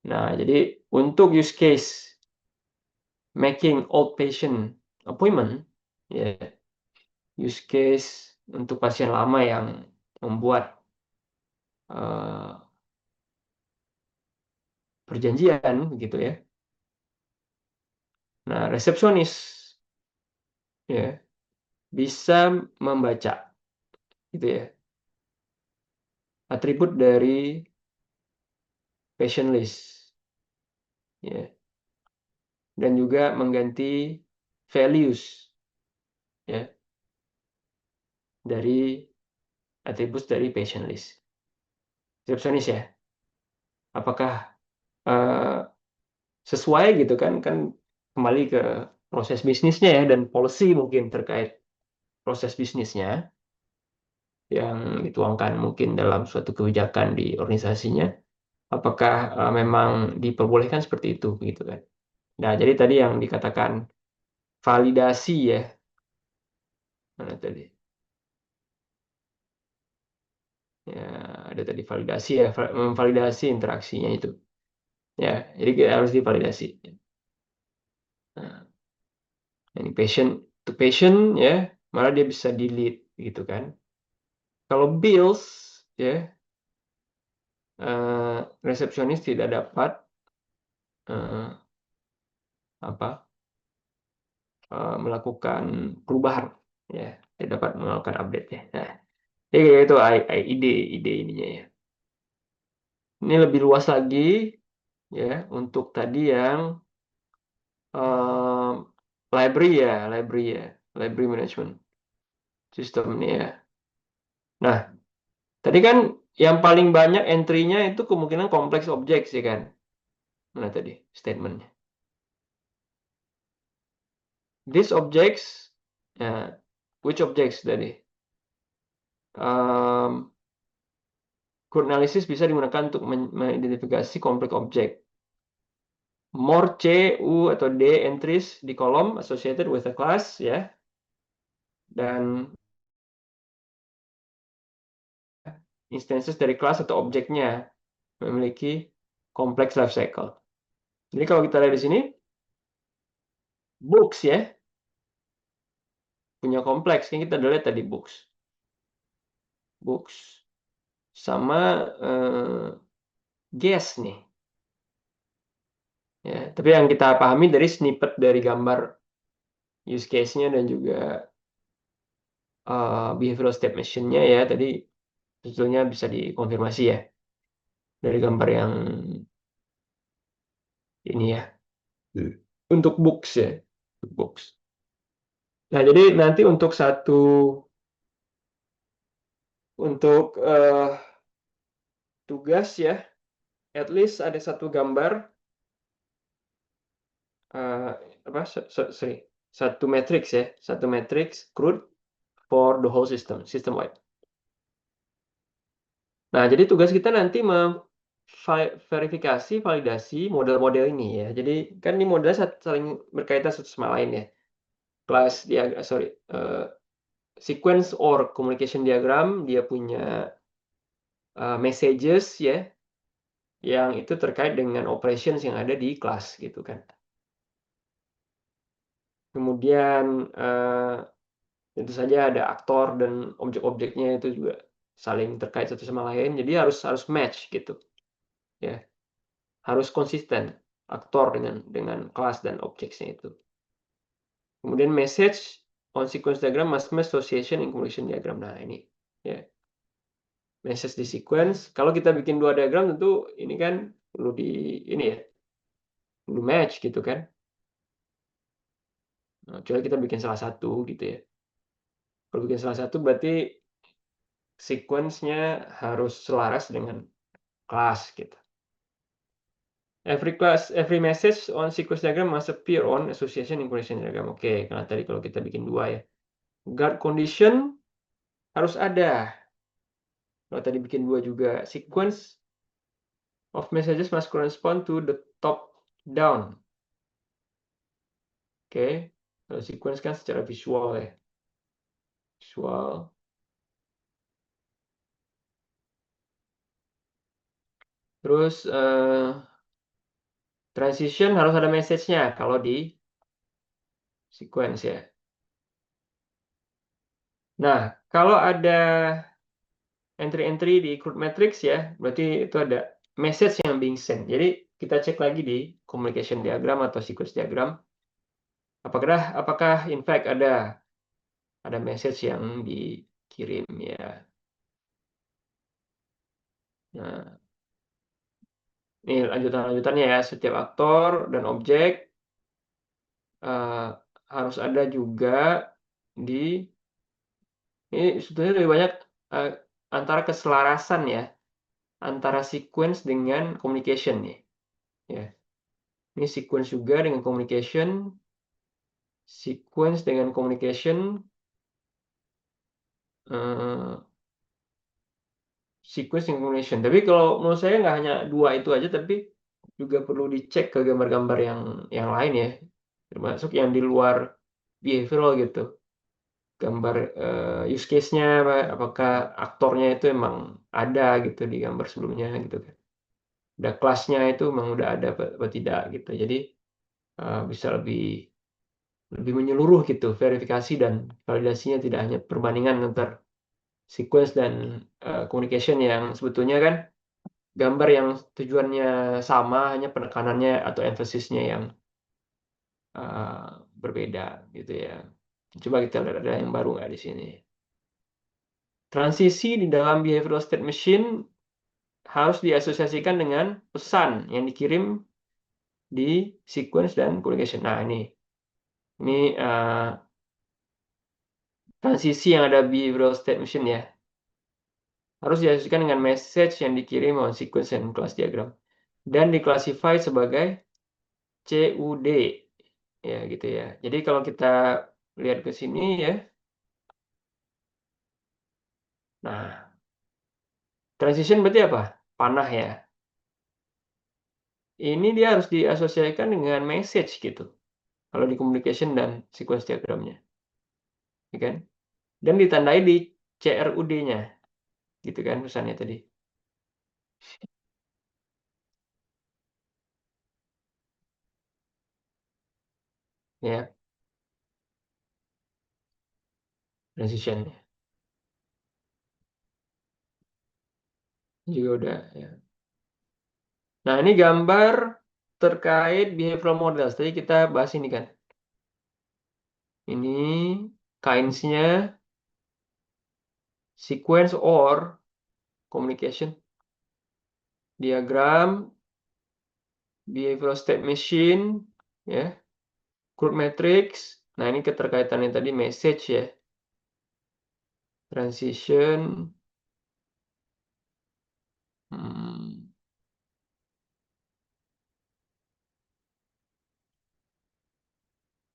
Speaker 2: Nah, jadi untuk use case making old patient appointment, ya, use case untuk pasien lama yang membuat perjanjian gitu ya. Nah, resepsionis ya bisa membaca gitu ya atribut dari patient list ya dan juga mengganti values ya dari atribut dari patient list. Resepsionis ya. Apakah sesuai gitu kan kembali ke proses bisnisnya ya dan policy mungkin terkait proses bisnisnya yang dituangkan mungkin dalam suatu kebijakan di organisasinya, apakah memang diperbolehkan seperti itu gitu kan. Nah, jadi tadi yang dikatakan validasi ya. Mana tadi? Ya, ada tadi validasi ya, memvalidasi interaksinya itu. Ya, jadi kita harus divalidasi. Nah, ini patient to patient ya, malah dia bisa delete gitu kan. Kalau bills ya, resepsionis tidak dapat apa melakukan perubahan ya, tidak dapat melakukan update ya. Nah, jadi itu ide ininya ya. Ini lebih luas lagi ya untuk tadi yang library ya, library management system ini ya. Nah, tadi kan yang paling banyak entry-nya itu kemungkinan kompleks objek sih kan. Mana tadi statementnya? These objects, ya, which objects tadi? Code analysis bisa digunakan untuk mengidentifikasi kompleks objek. More C, U, atau D entries di kolom associated with a class ya. Dan instances dari kelas atau objeknya memiliki kompleks life cycle. Jadi kalau kita lihat di sini, books ya, punya kompleks. Yang kita udah lihat tadi books. Books. Sama guess nih. Ya, tapi yang kita pahami dari snippet dari gambar use case-nya dan juga behavioral step machine-nya ya, tadi sebetulnya bisa dikonfirmasi ya dari gambar yang ini ya. Untuk books ya. Books. Nah, jadi nanti untuk tugas ya, at least ada satu gambar apa sorry, satu matrix ya, satu matrix CRUD for the whole system wide. Nah, jadi tugas kita nanti verifikasi, validasi model-model ini ya. Jadi kan ini model saling berkaitan satu sama lain ya. Kelas dia sorry, sequence or communication diagram dia punya messages ya, yang itu terkait dengan operations yang ada di kelas gitu kan. Kemudian tentu saja ada aktor dan objek-objeknya itu juga saling terkait satu sama lain. Jadi harus match gitu. Ya. harus konsisten aktor dengan kelas dan objeknya itu. Kemudian message on sequence diagram must match association in communication diagram. Nah, ini ya. Message di sequence. Kalau kita bikin dua diagram tentu ini kan perlu ini ya. Perlu match gitu kan. Nah, kecuali kita bikin salah satu gitu ya. Kalau bikin salah satu berarti sequence-nya harus selaras dengan kelas gitu. Every message on sequence diagram must appear on association in collision diagram. Oke, karena tadi kalau kita bikin dua ya. Guard condition harus ada. Kalau tadi bikin dua juga. Sequence of messages must correspond to the top down. Oke, kalau sequence kan secara visual ya. Visual. Terus transition harus ada message-nya kalau di sequence ya. Nah, kalau ada entry-entry di CRUD matrix ya, berarti itu ada message yang being sent. Jadi kita cek lagi di communication diagram atau sequence diagram. Apakah in fact ada message yang dikirim ya. Nah, ini lanjutannya ya. Setiap aktor dan objek harus ada juga di ini sebetulnya lebih banyak antara keselarasan ya antara sequence dengan communication nih. Ya. Ini sequence juga dengan communication, sequence dengan communication, sequence dengan communication. Tapi kalau menurut saya nggak hanya dua itu aja, tapi juga perlu dicek ke gambar-gambar yang lain ya, termasuk yang di luar behavioral gitu. Gambar use case-nya, apakah aktornya itu emang ada gitu di gambar sebelumnya gitu kan. Udah kelasnya itu memang udah ada apa tidak gitu. Jadi bisa lebih menyeluruh gitu verifikasi dan validasinya tidak hanya perbandingan antar sequence dan communication yang sebetulnya kan gambar yang tujuannya sama, hanya penekanannya atau emphasisnya yang berbeda gitu ya. Coba kita lihat ada yang baru nggak di sini. Transisi di dalam behavioral state machine harus diasosiasikan dengan pesan yang dikirim di sequence dan communication. Nah, ini transisi yang ada behavioral state machine ya. Harus diasosiasikan dengan message yang dikirim on sequence and class diagram. Dan diklasifikasi sebagai CUD. Ya, gitu ya. Jadi kalau kita lihat ke sini ya. Nah, transition berarti apa? Panah ya. Ini dia harus diasosiasikan dengan message gitu. Kalau di communication dan sequence diagramnya. Ya kan? Dan ditandai di CRUD-nya. Gitu kan pesannya tadi. Ya, transition juga udah ya. Nah, ini gambar terkait behavioral models. Tadi kita bahas ini kan. Ini kinds-nya sequence or communication diagram, behavioral state machine, ya, CRUD matrix. Nah, ini keterkaitannya tadi message ya, transition.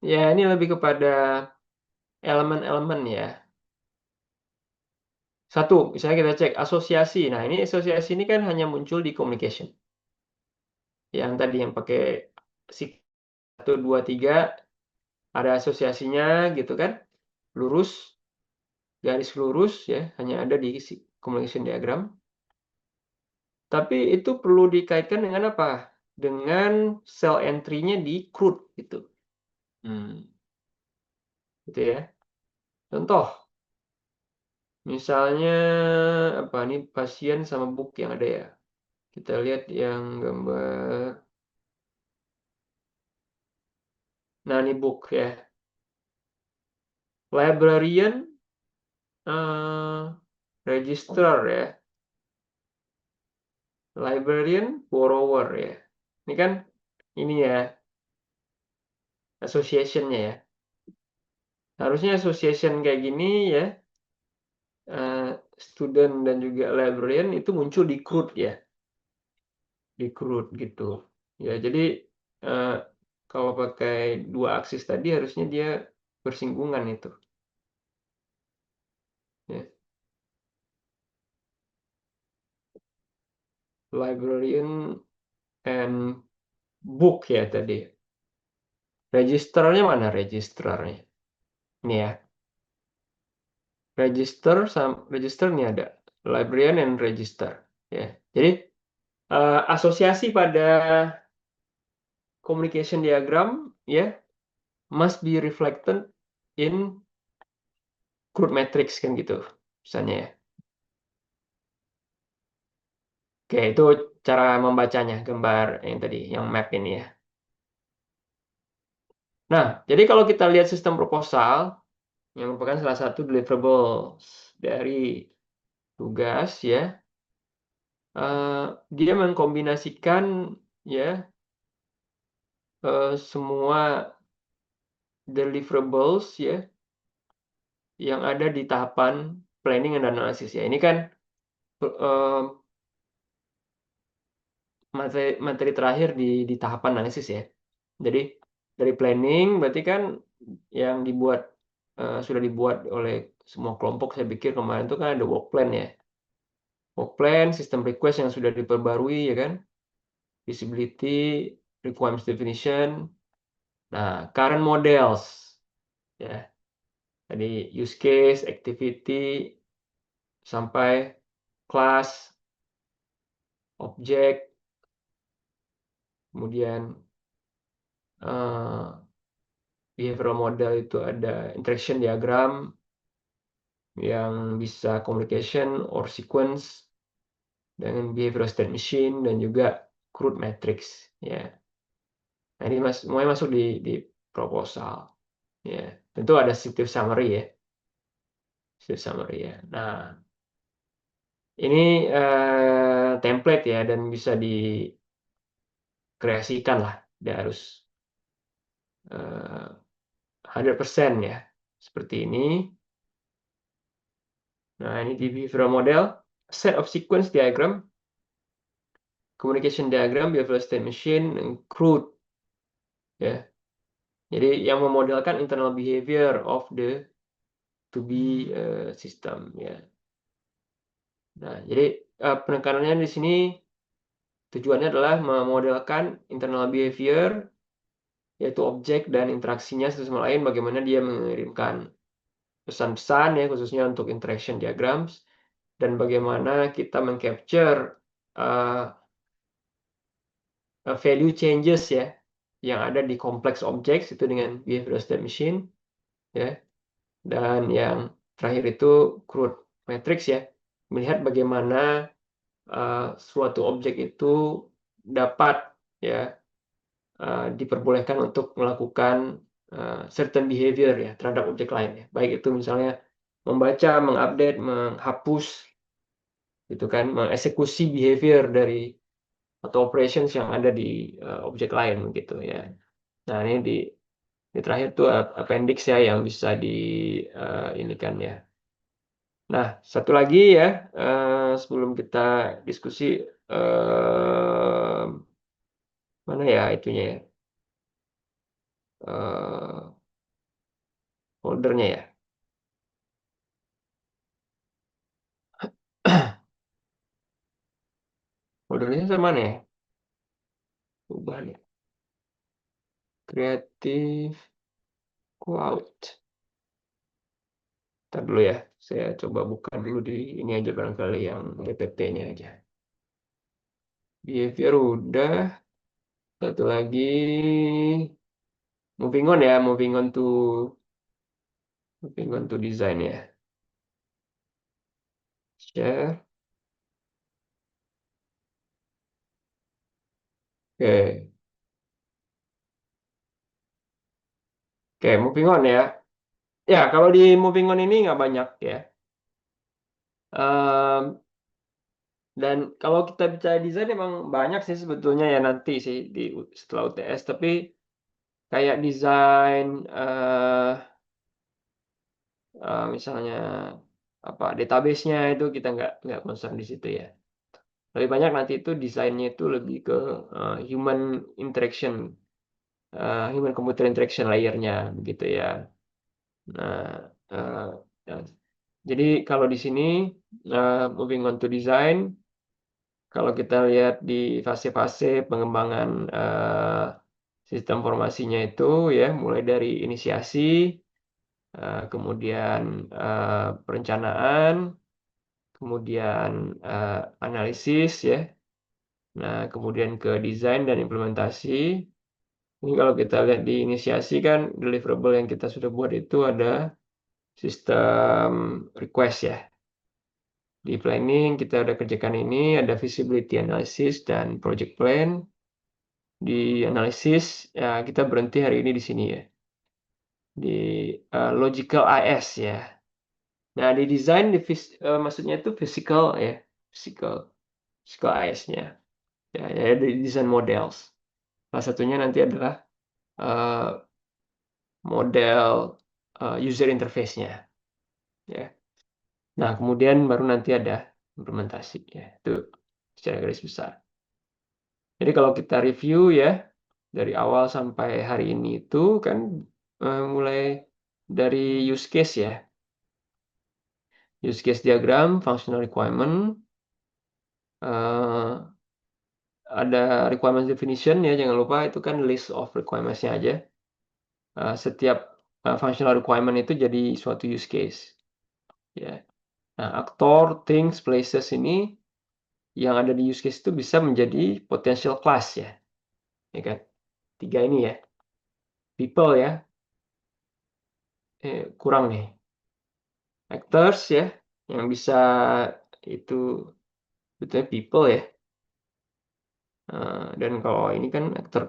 Speaker 2: Ya, ini lebih kepada elemen-elemen ya. Satu, misalnya kita cek asosiasi. Nah, ini asosiasi ini kan hanya muncul di communication. Yang tadi yang pakai 1, 2, 3 ada asosiasinya gitu kan. Lurus, garis lurus ya, hanya ada di communication diagram. Tapi itu perlu dikaitkan dengan apa? Dengan cell entry-nya di CRUD gitu. Gitu ya. Contoh, misalnya apa nih pasien sama book yang ada ya. Kita lihat yang gambar. Nah, ini book ya. Librarian, eh, registrar ya. Librarian, borrower ya. Ini kan ini ya, association-nya ya. Harusnya association kayak gini ya, student dan juga librarian itu muncul di CRUD ya, di CRUD gitu. Ya, jadi eh, kalau pakai dua aksis tadi harusnya dia bersinggungan itu. Ya. Librarian and book ya tadi. Registernya mana registernya? Ini ya. Register ini ada librarian and register ya. Jadi asosiasi pada communication diagram ya must be reflected in crude matrix kan gitu misalnya ya. Oke, itu cara membacanya gambar yang tadi yang map ini ya. Nah, jadi kalau kita lihat sistem proposal yang merupakan salah satu deliverables dari tugas ya, dia mengkombinasikan ya semua deliverables ya yang ada di tahapan planning dan analisis ya. Ini kan eh, materi terakhir di tahapan analisis ya. Jadi dari planning berarti kan yang sudah dibuat oleh semua kelompok saya pikir kemarin itu kan ada work plan ya. Work plan, sistem request yang sudah diperbarui ya kan, visibility, requirements definition. Nah, current models ya. Tadi use case, activity sampai class, object, kemudian eh, behavioral model itu ada interaction diagram yang bisa communication or sequence dengan behavioral state machine dan juga crude matrix ya. Nah, ini semuanya masuk di proposal ya. Tentu ada stative summary ya, stative summary ya. Nah, ini template ya dan bisa dikreasikan lah. Dia harus 100% ya. Seperti ini. Nah, ini di behavioral model, set of sequence diagram, communication diagram, behavioral state machine, and crude ya. Jadi yang memodelkan internal behavior of the to be system ya. Nah, jadi penekanannya di sini tujuannya adalah memodelkan internal behavior yaitu objek dan interaksinya satu sama lain bagaimana dia mengirimkan pesan-pesan ya khususnya untuk interaction diagrams dan bagaimana kita mengcapture uh, value changes ya yang ada di complex objects itu dengan behavioral state machine ya. Dan yang terakhir itu crude matrix ya, melihat bagaimana suatu objek itu dapat ya diperbolehkan untuk melakukan certain behavior ya terhadap objek lain ya. Baik itu misalnya membaca, mengupdate, menghapus gitu kan, mengeksekusi behavior dari atau operations yang ada di objek lain gitu ya. Nah, ini di terakhir tuh appendix ya yang bisa di ini kan ya. Nah, satu lagi ya, sebelum kita diskusi, mana ya itunya ya, eh, foldernya ya. Foldernya sama mana ya? Ubah nih. Creative Cloud. Ntar dulu ya, saya coba buka dulu di ini aja barangkali yang PPT-nya aja. Behavior udah, satu lagi. Moving on to design ya. Share. Oke, oke, moving on ya. Ya, kalau di moving on ini nggak banyak ya. Em, dan kalau kita bicara desain emang banyak sih sebetulnya ya nanti sih setelah UTS. Tapi kayak desain misalnya apa database-nya itu kita nggak concern di situ ya. Lebih banyak nanti itu desainnya itu lebih ke human interaction, human computer interaction layer-nya begitu ya. Nah, ya. Jadi kalau di sini moving on to design, kalau kita lihat di fase-fase pengembangan sistem formasinya itu ya, mulai dari inisiasi, kemudian perencanaan, kemudian analisis ya. Nah, kemudian ke desain dan implementasi. Ini kalau kita lihat di inisiasi kan deliverable yang kita sudah buat itu ada sistem request ya. Di planning kita udah kerjakan ini, ada visibility analysis dan project plan. Di analisis ya kita berhenti hari ini di sini ya. Di logical IS ya. Nah, di desain maksudnya itu physical ya, physical physical IS-nya. Ya, ya di design models. Salah satunya nanti adalah uh, model user interface-nya ya. Nah, kemudian baru nanti ada implementasi ya. Itu secara garis besar. Jadi kalau kita review ya dari awal sampai hari ini itu kan mulai dari use case ya. Use case diagram, functional requirement, uh, ada requirements definition ya, jangan lupa itu kan list of requirements-nya aja. Setiap functional requirement itu jadi suatu use case. Ya. Nah, aktor, things, places ini yang ada di use case itu bisa menjadi potential class ya. Ya kan? Tiga ini ya. People ya. Kurang nih. Actors ya. Yang bisa itu betulnya people ya. Dan kalau ini kan actor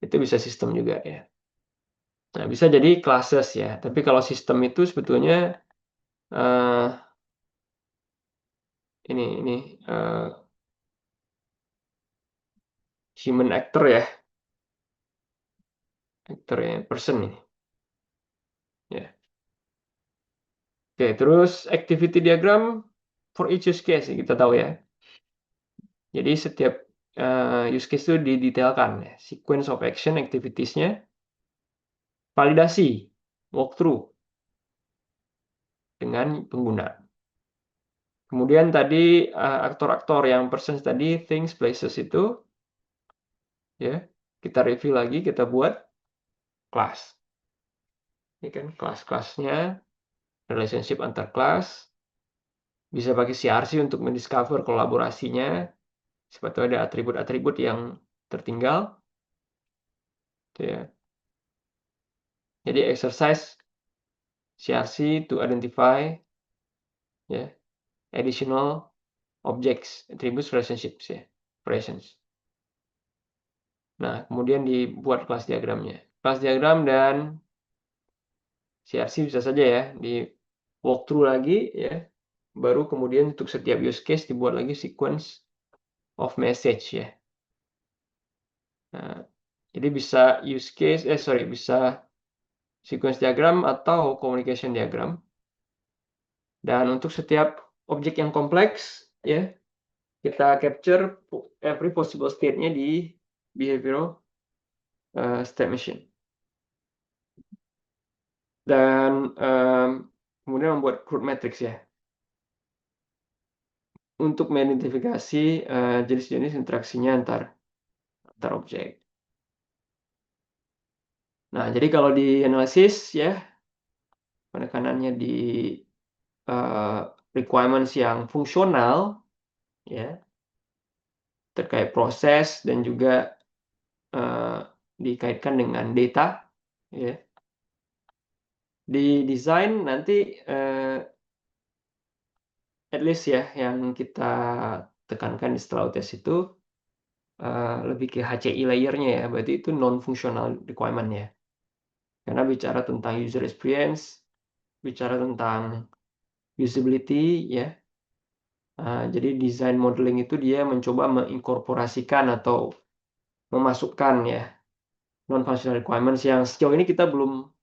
Speaker 2: itu bisa sistem juga ya. Nah, bisa jadi classes ya. Tapi kalau sistem itu sebetulnya uh, ini human actor ya. Actor ya, person ini. Ya. Oke, terus activity diagram for each use case kita tahu ya. Jadi setiap use case itu didetailkan ya. Sequence of action activities-nya, validasi, walkthrough dengan pengguna. Kemudian tadi aktor-aktor yang persons tadi, things, places itu ya, kita review lagi, kita buat kelas. Ini kan kelas-kelasnya, relationship antar kelas, bisa pakai CRC untuk mendiscover kolaborasinya, siapa tahu ada atribut-atribut yang tertinggal. Gitu ya. Jadi exercise CRC to identify ya additional objects, attributes, relationships ya, operations. Nah, kemudian dibuat kelas diagramnya. Kelas diagram dan CRC bisa saja ya di walkthrough lagi ya. Baru kemudian untuk setiap use case dibuat lagi sequence of message ya. Nah, jadi bisa bisa sequence diagram atau communication diagram. Dan untuk setiap objek yang kompleks ya, kita capture every possible state-nya di behavioral state machine. Dan kemudian membuat CRUD matrix ya. Untuk mengidentifikasi jenis-jenis interaksinya antar objek. Nah, jadi kalau di analisis ya, penekanannya di requirements yang fungsional ya, terkait proses dan juga dikaitkan dengan data ya. Di desain nanti at least ya yang kita tekankan di setelah UTS itu lebih ke HCI layer-nya ya, berarti itu non-functional requirement ya. Karena bicara tentang user experience, bicara tentang usability ya. Jadi design modeling itu dia mencoba menginkorporasikan atau memasukkan ya non-functional requirements yang sejauh ini kita belum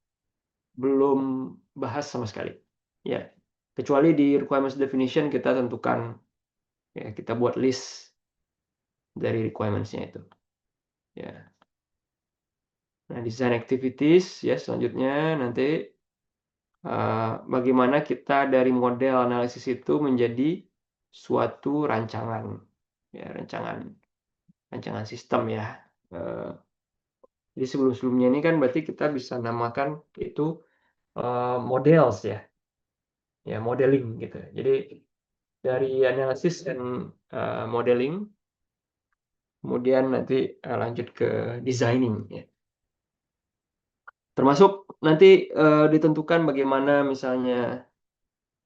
Speaker 2: bahas sama sekali. Ya, kecuali di requirements definition kita tentukan ya, kita buat list dari requirements-nya itu. Ya. Nah, design activities ya selanjutnya nanti bagaimana kita dari model analisis itu menjadi suatu rancangan ya, rancangan sistem ya. Jadi sebelum-sebelumnya ini kan berarti kita bisa namakan itu models ya, ya modeling gitu. Jadi dari analisis dan modeling, kemudian nanti lanjut ke designing ya. Termasuk nanti ditentukan bagaimana misalnya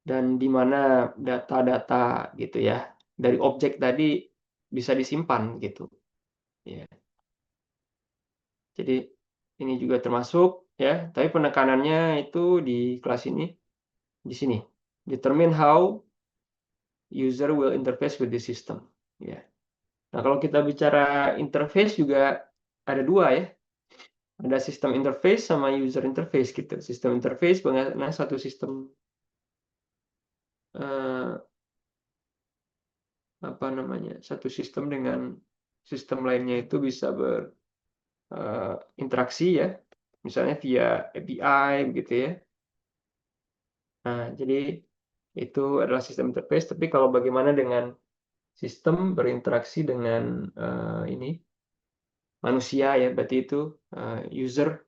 Speaker 2: dan di mana data-data gitu ya dari objek tadi bisa disimpan gitu. Ya. Jadi ini juga termasuk ya, tapi penekanannya itu di kelas ini di sini. Determine how user will interface with the system. Ya. Nah, kalau kita bicara interface juga ada dua ya. Ada sistem interface sama user interface gitu. Sistem interface bagaimana satu sistem eh, apa namanya? Satu sistem dengan sistem lainnya itu bisa berinteraksi ya. Misalnya via API begitu ya. Nah, jadi itu adalah sistem interface, tapi kalau bagaimana dengan sistem berinteraksi dengan ini manusia ya, berarti itu user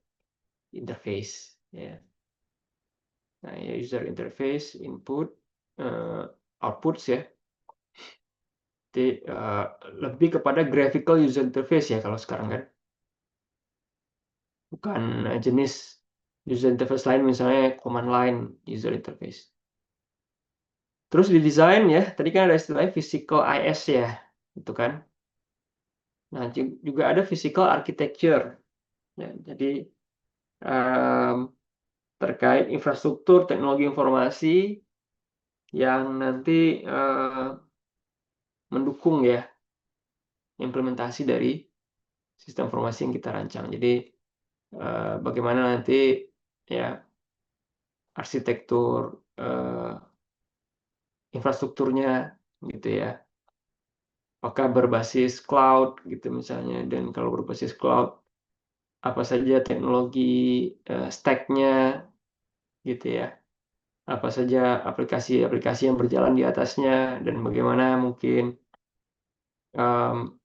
Speaker 2: interface ya. Nah, ya user interface, input, outputs ya. Jadi lebih kepada graphical user interface ya kalau sekarang kan. Bukan jenis user interface lain misalnya command line user interface. Terus di desain ya, tadi kan ada istilahnya physical IS ya, itu kan. Nah, juga ada physical architecture. Ya, jadi um, terkait infrastruktur teknologi informasi yang nanti mendukung ya implementasi dari sistem informasi yang kita rancang. Jadi bagaimana nanti ya arsitektur infrastrukturnya gitu ya. Apakah berbasis cloud gitu misalnya, dan kalau berbasis cloud apa saja teknologi stack-nya gitu ya. Apa saja aplikasi-aplikasi yang berjalan di atasnya dan bagaimana mungkin um,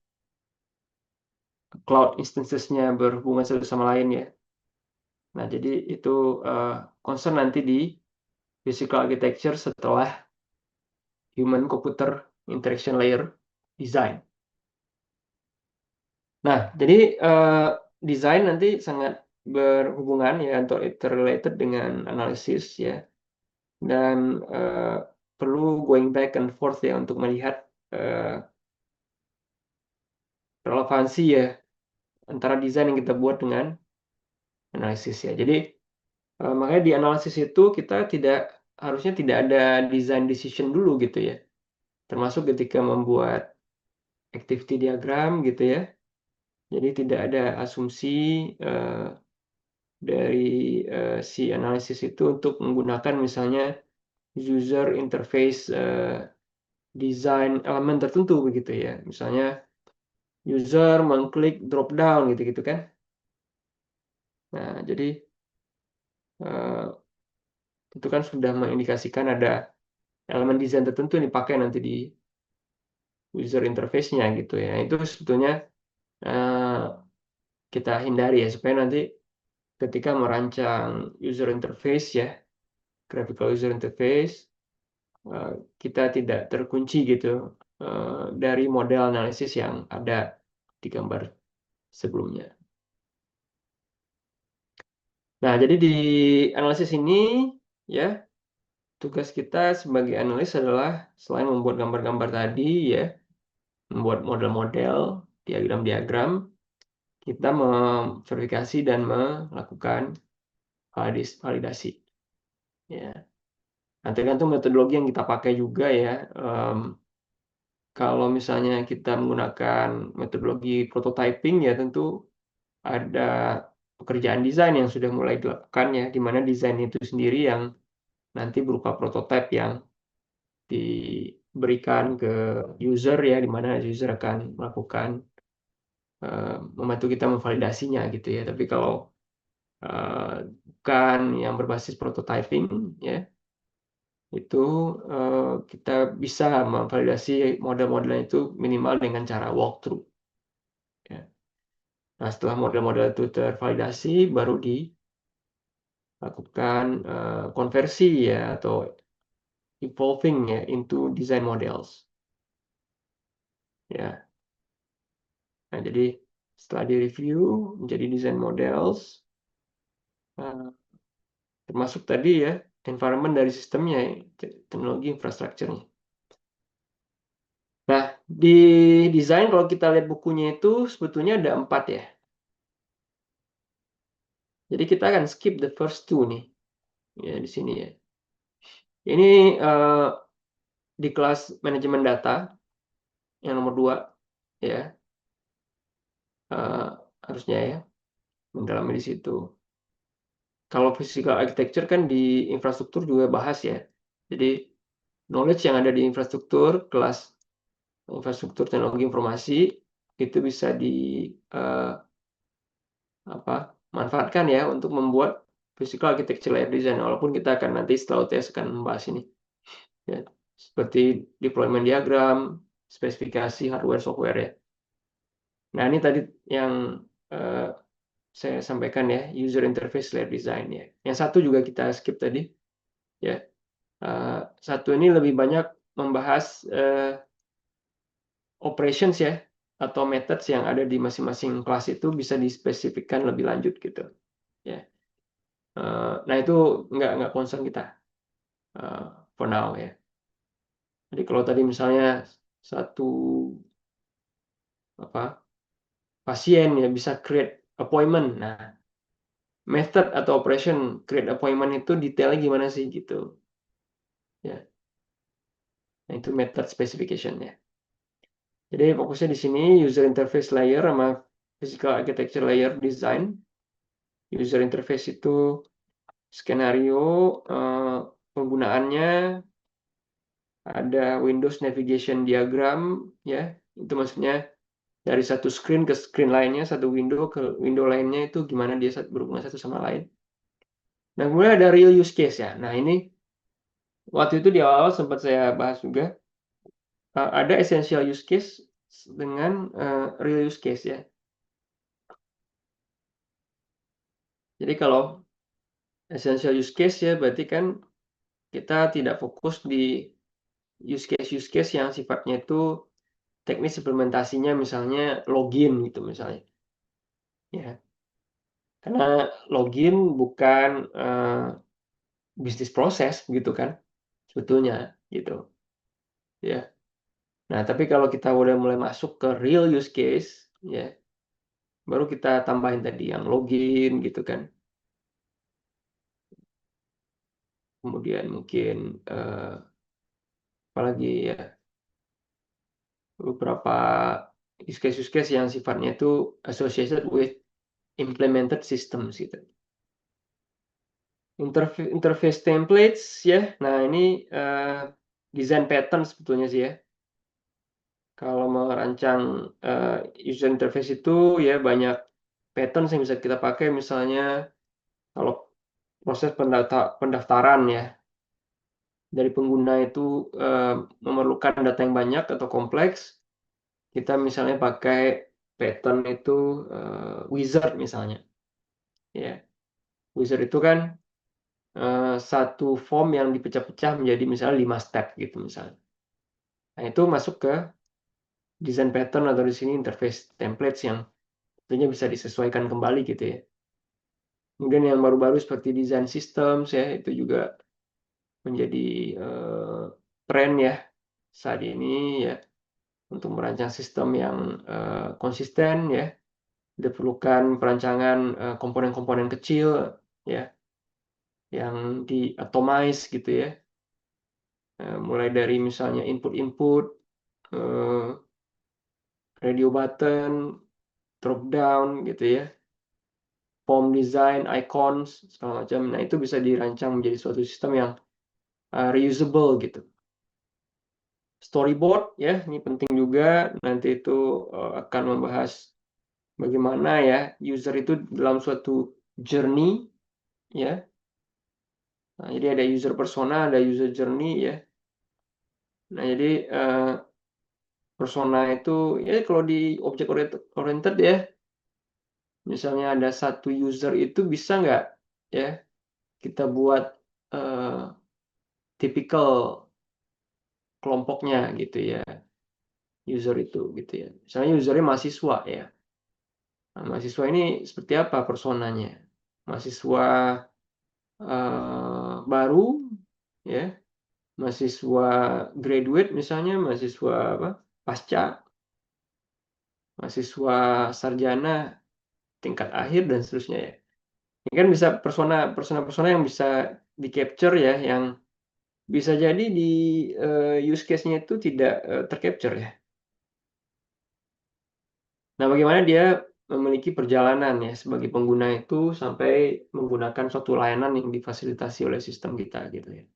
Speaker 2: cloud instances-nya berhubungan satu sama lain ya. Nah, jadi itu concern nanti di physical architecture setelah human computer interaction layer design. Nah, jadi desain nanti sangat berhubungan ya atau interrelated dengan analisis ya, dan perlu going back and forth ya untuk melihat relevansi ya antara desain yang kita buat dengan analisis ya. Jadi makanya di analisis itu kita harusnya tidak ada design decision dulu gitu ya. Termasuk ketika membuat activity diagram gitu ya. Jadi tidak ada asumsi dari si analisis itu untuk menggunakan misalnya user interface design elemen tertentu begitu ya. Misalnya user mengklik drop down gitu-gitu kan. Nah, jadi itu kan sudah mengindikasikan ada elemen desain tertentu yang dipakai nanti di user interface-nya gitu ya. Itu sebetulnya kita hindari ya supaya nanti ketika merancang user interface ya, graphical user interface, kita tidak terkunci gitu dari model analisis yang ada di gambar sebelumnya. Nah, jadi di analisis ini ya, tugas kita sebagai analis adalah selain membuat gambar-gambar tadi ya, membuat model-model, diagram-diagram, kita memverifikasi dan melakukan validasi. Ya. Nah, tergantung metodologi yang kita pakai juga ya. Kalau misalnya kita menggunakan metodologi prototyping ya tentu ada pekerjaan desain yang sudah mulai dilakukan ya, di mana desain itu sendiri yang nanti berupa prototipe yang diberikan ke user ya, di mana user akan melakukan membantu kita memvalidasinya gitu ya. Tapi kalau bukan yang berbasis prototyping ya, itu kita bisa memvalidasi model-modelnya itu minimal dengan cara walkthrough. Ya. Nah, setelah model-model itu tervalidasi, baru dilakukan konversi ya atau evolving ya into design models. Ya, nah jadi setelah direview menjadi design models, termasuk tadi ya environment dari sistemnya, teknologi infrastrukturnya. Nah, di desain kalau kita lihat bukunya itu sebetulnya ada 4 ya. Jadi kita akan skip the first two nih, ya di sini ya. Ini di kelas manajemen data yang nomor 2 ya, harusnya ya mendalami di situ. Kalau physical architecture kan di infrastruktur juga bahas ya. Jadi knowledge yang ada di infrastruktur, kelas infrastruktur teknologi informasi itu bisa manfaatkan ya untuk membuat physical architecture layer design. Walaupun kita akan nanti setelah UTS akan membahas ini. Ya, seperti deployment diagram, spesifikasi hardware software ya. Nah, ini tadi yang saya sampaikan ya, user interface layer design ya. Yang satu juga kita skip tadi ya. Satu ini lebih banyak membahas operations ya atau methods yang ada di masing-masing kelas itu bisa dispesifikkan lebih lanjut gitu ya. Nah itu nggak concern kita for now ya. Jadi kalau tadi misalnya satu pasien ya bisa create appointment. Nah, method atau operation create appointment itu detailnya gimana sih gitu ya. Nah, itu method specification ya. Jadi fokusnya di sini user interface layer sama physical architecture layer design. User interface itu skenario penggunaannya, ada Windows navigation diagram ya. Itu maksudnya dari satu screen ke screen lainnya, satu window ke window lainnya itu gimana dia berhubungan satu sama lain. Nah, kemudian ada real use case ya. Nah, ini waktu itu di awal sempat saya bahas juga. Ada essential use case dengan real use case ya. Jadi kalau essential use case ya berarti kan kita tidak fokus di use case yang sifatnya itu teknis implementasinya misalnya login gitu misalnya. Ya. Karena login bukan bisnis proses gitu kan sebetulnya gitu. Ya. Nah, tapi kalau kita udah mulai masuk ke real use case ya baru kita tambahin tadi yang login gitu kan. Kemudian mungkin apalagi ya beberapa use case yang sifatnya itu associated with implemented systems gitu. Interface templates ya. Nah, ini design pattern sebetulnya sih ya. Kalau merancang user interface itu ya banyak pattern yang bisa kita pakai misalnya kalau proses pendaftaran ya dari pengguna itu memerlukan data yang banyak atau kompleks, kita misalnya pakai pattern itu wizard misalnya. Ya, wizard itu kan satu form yang dipecah-pecah menjadi misalnya 5 step gitu misalnya. Nah, itu masuk ke design pattern atau di sini interface templates yang tentunya bisa disesuaikan kembali gitu ya. Kemudian yang baru-baru seperti design systems ya itu juga menjadi tren ya saat ini ya. untuk merancang sistem yang konsisten ya. Diperlukan perancangan komponen-komponen kecil ya yang di-atomize gitu ya. Mulai dari misalnya input-input, radio button, drop down gitu ya, form design, icons, segala macam. Nah, itu bisa dirancang menjadi suatu sistem yang reusable gitu. Storyboard ya, ini penting juga. Nanti itu akan membahas bagaimana ya user itu dalam suatu journey ya. Nah, jadi ada user persona, ada user journey ya. Nah, jadi persona itu ya kalau di object oriented ya, misalnya ada satu user itu bisa nggak ya kita buat eh, tipikal kelompoknya gitu ya, user itu gitu ya. Misalnya usernya mahasiswa ya. Nah, mahasiswa ini seperti apa personanya? Mahasiswa baru ya, mahasiswa graduate misalnya, mahasiswa apa? Pasca, mahasiswa sarjana tingkat akhir dan seterusnya ya. Ini kan bisa persona yang bisa di capture ya, yang bisa jadi di use case-nya itu tidak tercapture ya. Nah, bagaimana dia memiliki perjalanan ya sebagai pengguna itu sampai menggunakan suatu layanan yang difasilitasi oleh sistem kita gitu ya.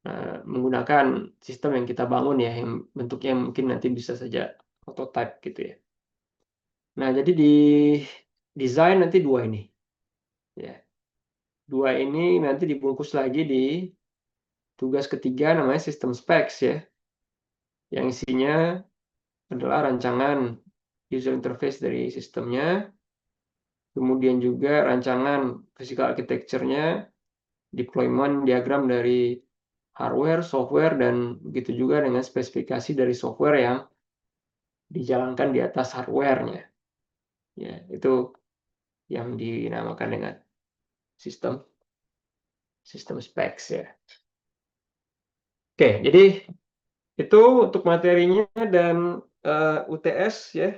Speaker 2: Nah, menggunakan sistem yang kita bangun ya, yang bentuknya mungkin nanti bisa saja prototype gitu ya. Nah, jadi di desain nanti dua ini ya. Dua ini nanti dibungkus lagi di tugas ketiga namanya sistem specs ya, yang isinya adalah rancangan user interface dari sistemnya, kemudian juga rancangan physical architecture-nya, deployment diagram dari hardware, software, dan begitu juga dengan spesifikasi dari software yang dijalankan di atas hardware-nya. Ya, itu yang dinamakan dengan sistem sistem specs ya. Oke, jadi itu untuk materinya dan UTS ya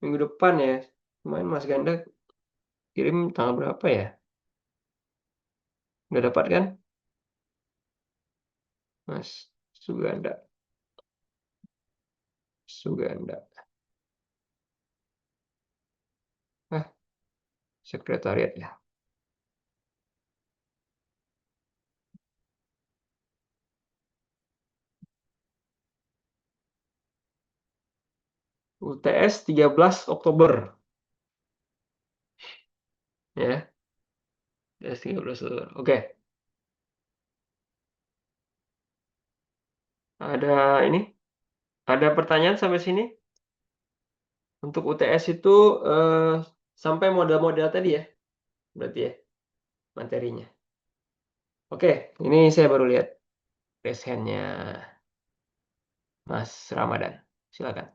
Speaker 2: minggu depan ya. Kemarin Mas Ganda kirim tanggal berapa ya? Nggak dapat kan, Mas Suganda? Suganda. Ah, sekretariat ya. UTS 13 Oktober. Ya, UTS 13 Oktober. Oke. Ada ini, ada pertanyaan sampai sini? Untuk UTS itu eh, sampai model-model tadi ya, berarti ya materinya. Oke, ini saya baru lihat raise hand-nya Mas Ramadan. Silakan.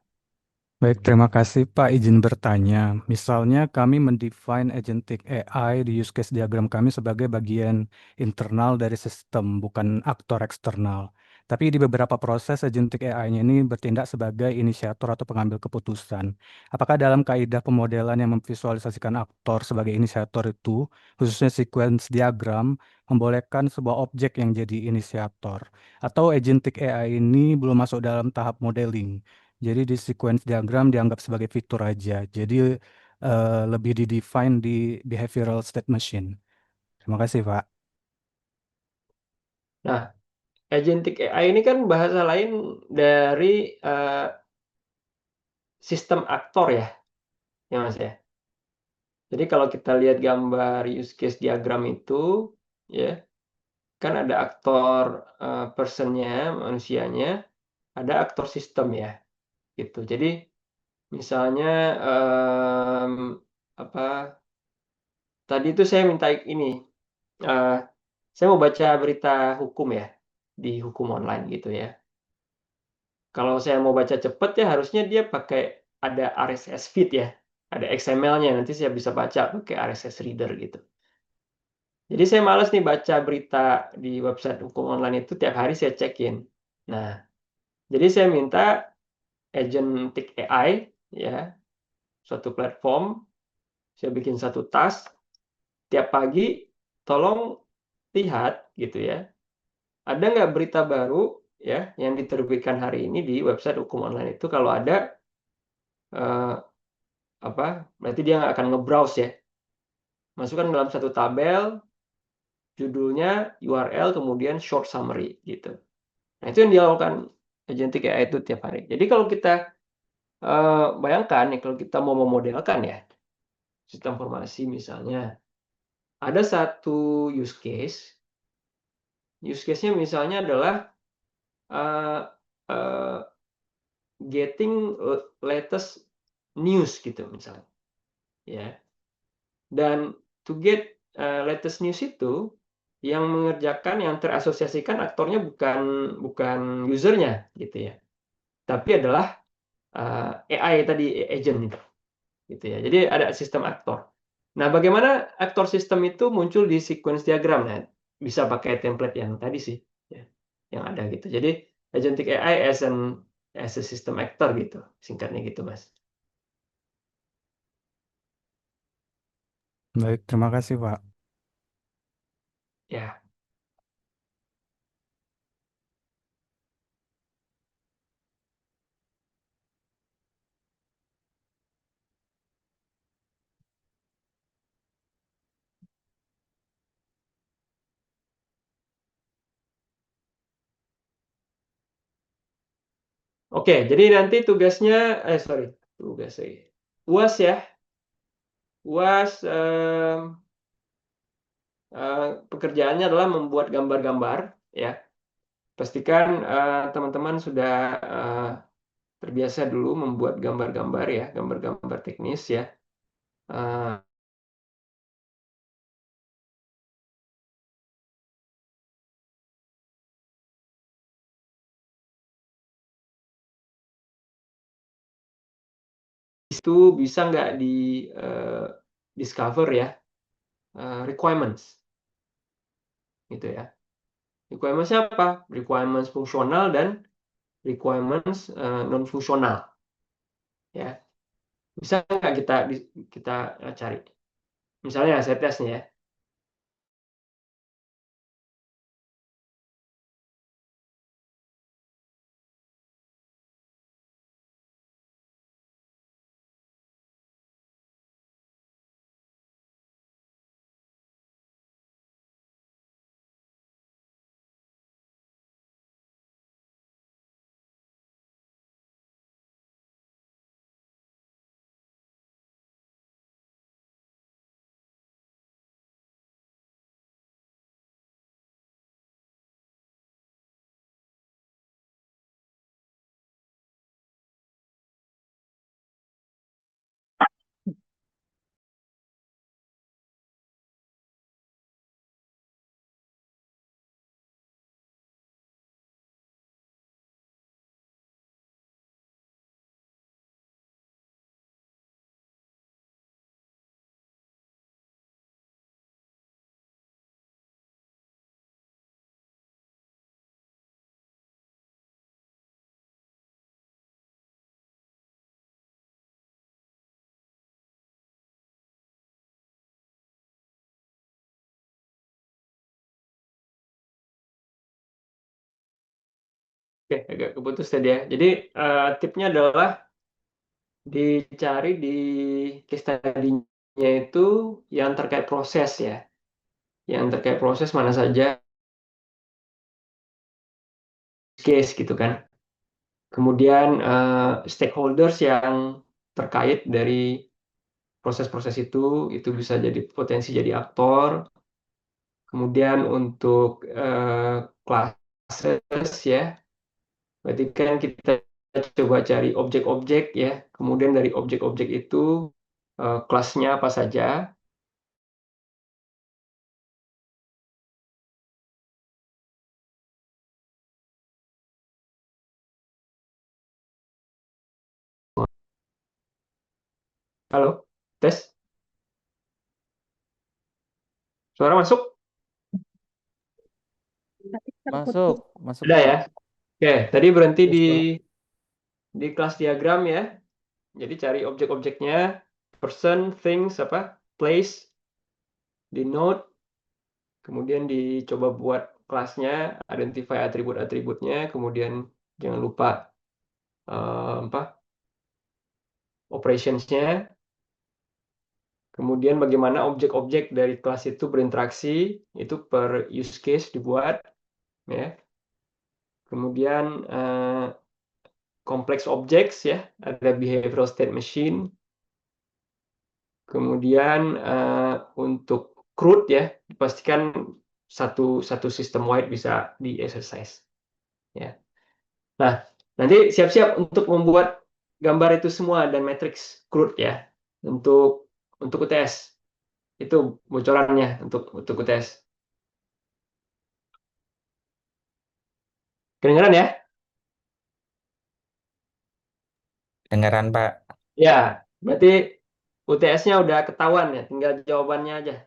Speaker 1: Baik, terima kasih Pak. Izin bertanya. Misalnya kami mendefine agentic AI di use case diagram kami sebagai bagian internal dari sistem, bukan aktor eksternal. Tapi di beberapa proses agentic AI-nya ini bertindak sebagai inisiator atau pengambil keputusan. Apakah dalam kaidah pemodelan yang memvisualisasikan aktor sebagai inisiator itu, khususnya sequence diagram, membolehkan sebuah objek yang jadi inisiator? Atau agentic AI ini belum masuk dalam tahap modeling? Jadi di sequence diagram dianggap sebagai fitur aja. Jadi lebih di-define di behavioral state machine. Terima kasih, Pak.
Speaker 2: Nah, agentic AI ini kan bahasa lain dari eh, sistem aktor ya Mas ya. Jadi kalau kita lihat gambar use case diagram itu, ya kan ada aktor personnya, manusianya, ada aktor sistem ya, gitu. Jadi misalnya apa? Tadi itu saya minta ini, eh, saya mau baca berita hukum ya di hukum online gitu ya. Kalau saya mau baca cepet ya harusnya dia pakai ada RSS feed ya, ada XML-nya nanti saya bisa baca pakai RSS reader gitu. Jadi saya males nih baca berita di website hukum online itu tiap hari saya cekin. Nah, Jadi saya minta agentic AI, ya, suatu platform, saya bikin satu task, tiap pagi tolong lihat gitu ya, ada nggak berita baru ya yang diterbitkan hari ini di website hukum online itu. Kalau ada, eh, apa, berarti dia nggak akan nge-browse ya. Masukkan dalam satu tabel, judulnya, URL, kemudian short summary gitu. Nah, itu yang dilakukan agentic AI itu tiap hari. Jadi kalau kita bayangkan nih, kalau kita mau memodelkan ya sistem informasi misalnya, ada satu use case-nya misalnya adalah uh, uh, getting latest news gitu misalnya, ya. Dan to get latest news itu yang mengerjakan, yang terasosiasikan aktornya bukan bukan usernya gitu ya, tapi adalah AI tadi, agent itu, gitu ya. Jadi ada sistem aktor. Nah, bagaimana aktor sistem itu muncul di sequence diagram? Nah, bisa pakai template yang tadi sih, ya, yang ada gitu. Jadi agentic AI as a system actor gitu, singkatnya gitu, Mas.
Speaker 1: Baik, terima kasih, Pak.
Speaker 2: Ya, oke. Jadi nanti tugasnya, sorry, tugas lagi. UAS ya, UAS, pekerjaannya adalah membuat gambar-gambar, ya. Pastikan teman-teman sudah terbiasa dulu membuat gambar-gambar ya, gambar-gambar teknis ya. Eh, itu bisa nggak di eh, discover ya, requirements gitu ya. Requirements apa? Requirements fungsional dan requirements non fungsional ya. Bisa nggak kita cari? Misalnya saya tes nih ya. Oke, agak keputus tadi ya. Jadi tipnya adalah dicari di case study-nya itu yang terkait proses ya. Yang terkait proses mana saja case gitu kan. Kemudian stakeholders yang terkait dari proses-proses itu bisa jadi potensi jadi aktor. Kemudian untuk classes ya, berarti kan kita coba cari objek-objek ya. Kemudian dari objek-objek itu kelasnya apa saja. Halo, tes, suara masuk?
Speaker 3: Masuk, masuk
Speaker 2: Udah ya.
Speaker 3: Pak.
Speaker 2: Oke, tadi berhenti
Speaker 1: Yes, Pak.
Speaker 2: di kelas diagram ya. Jadi cari objek-objeknya, person, things, apa, place, di node, kemudian dicoba buat kelasnya, identify atribut-atributnya, kemudian jangan lupa apa, operationsnya, kemudian bagaimana objek-objek dari kelas itu berinteraksi, itu per use case dibuat, ya. Kemudian complex objects ya, ada behavioral state machine. Kemudian untuk CRUD ya, dipastikan satu sistem wide bisa di exercise. Ya. Nah, nanti siap-siap untuk membuat gambar itu semua dan matrix CRUD ya untuk UTS. Itu bocorannya untuk UTS. Kedengeran ya?
Speaker 3: Dengaran Pak.
Speaker 2: Ya, berarti UTS-nya udah ketahuan ya, tinggal jawabannya aja.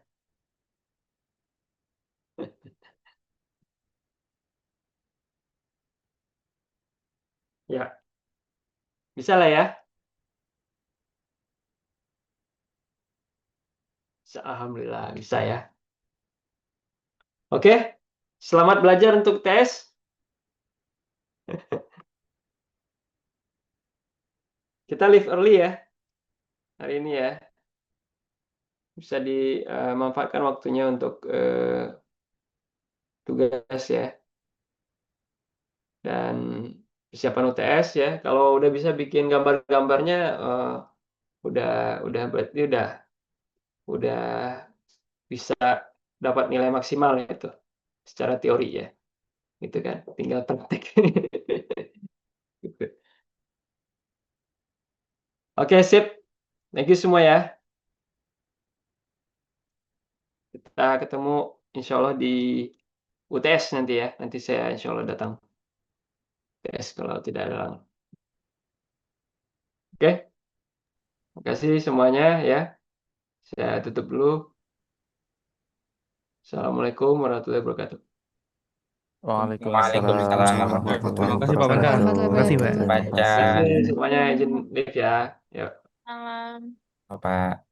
Speaker 2: Ya, bisa lah ya. Alhamdulillah bisa ya. Oke, selamat belajar untuk tes. Kita leave early ya hari ini ya. Bisa dimanfaatkan waktunya untuk tugas ya. Dan persiapan UTS ya. Kalau udah bisa bikin gambar-gambarnya, udah berarti udah bisa dapat nilai maksimal itu secara teori ya. Gitu kan. Tinggal praktek. Gitu. Oke, sip. Thank you semua ya. Kita ketemu insya Allah di UTS nanti ya. Nanti saya insya Allah datang UTS kalau tidak ada halangan. Oke, terima kasih semuanya ya. Saya tutup dulu. Assalamualaikum warahmatullahi wabarakatuh.
Speaker 4: Waalaikumsalam
Speaker 3: Waalaikumsalam
Speaker 4: warahmatullahi
Speaker 3: warahmatullahi
Speaker 5: Terima kasih Pak Panca.
Speaker 4: wabarakatuh.
Speaker 5: Terima kasih Pak.
Speaker 4: Terima
Speaker 3: wabarakatuh.
Speaker 2: Terima
Speaker 4: kasih.
Speaker 2: kasih semuanya izin live ya. Yuk.
Speaker 6: Malam.
Speaker 3: Bapak.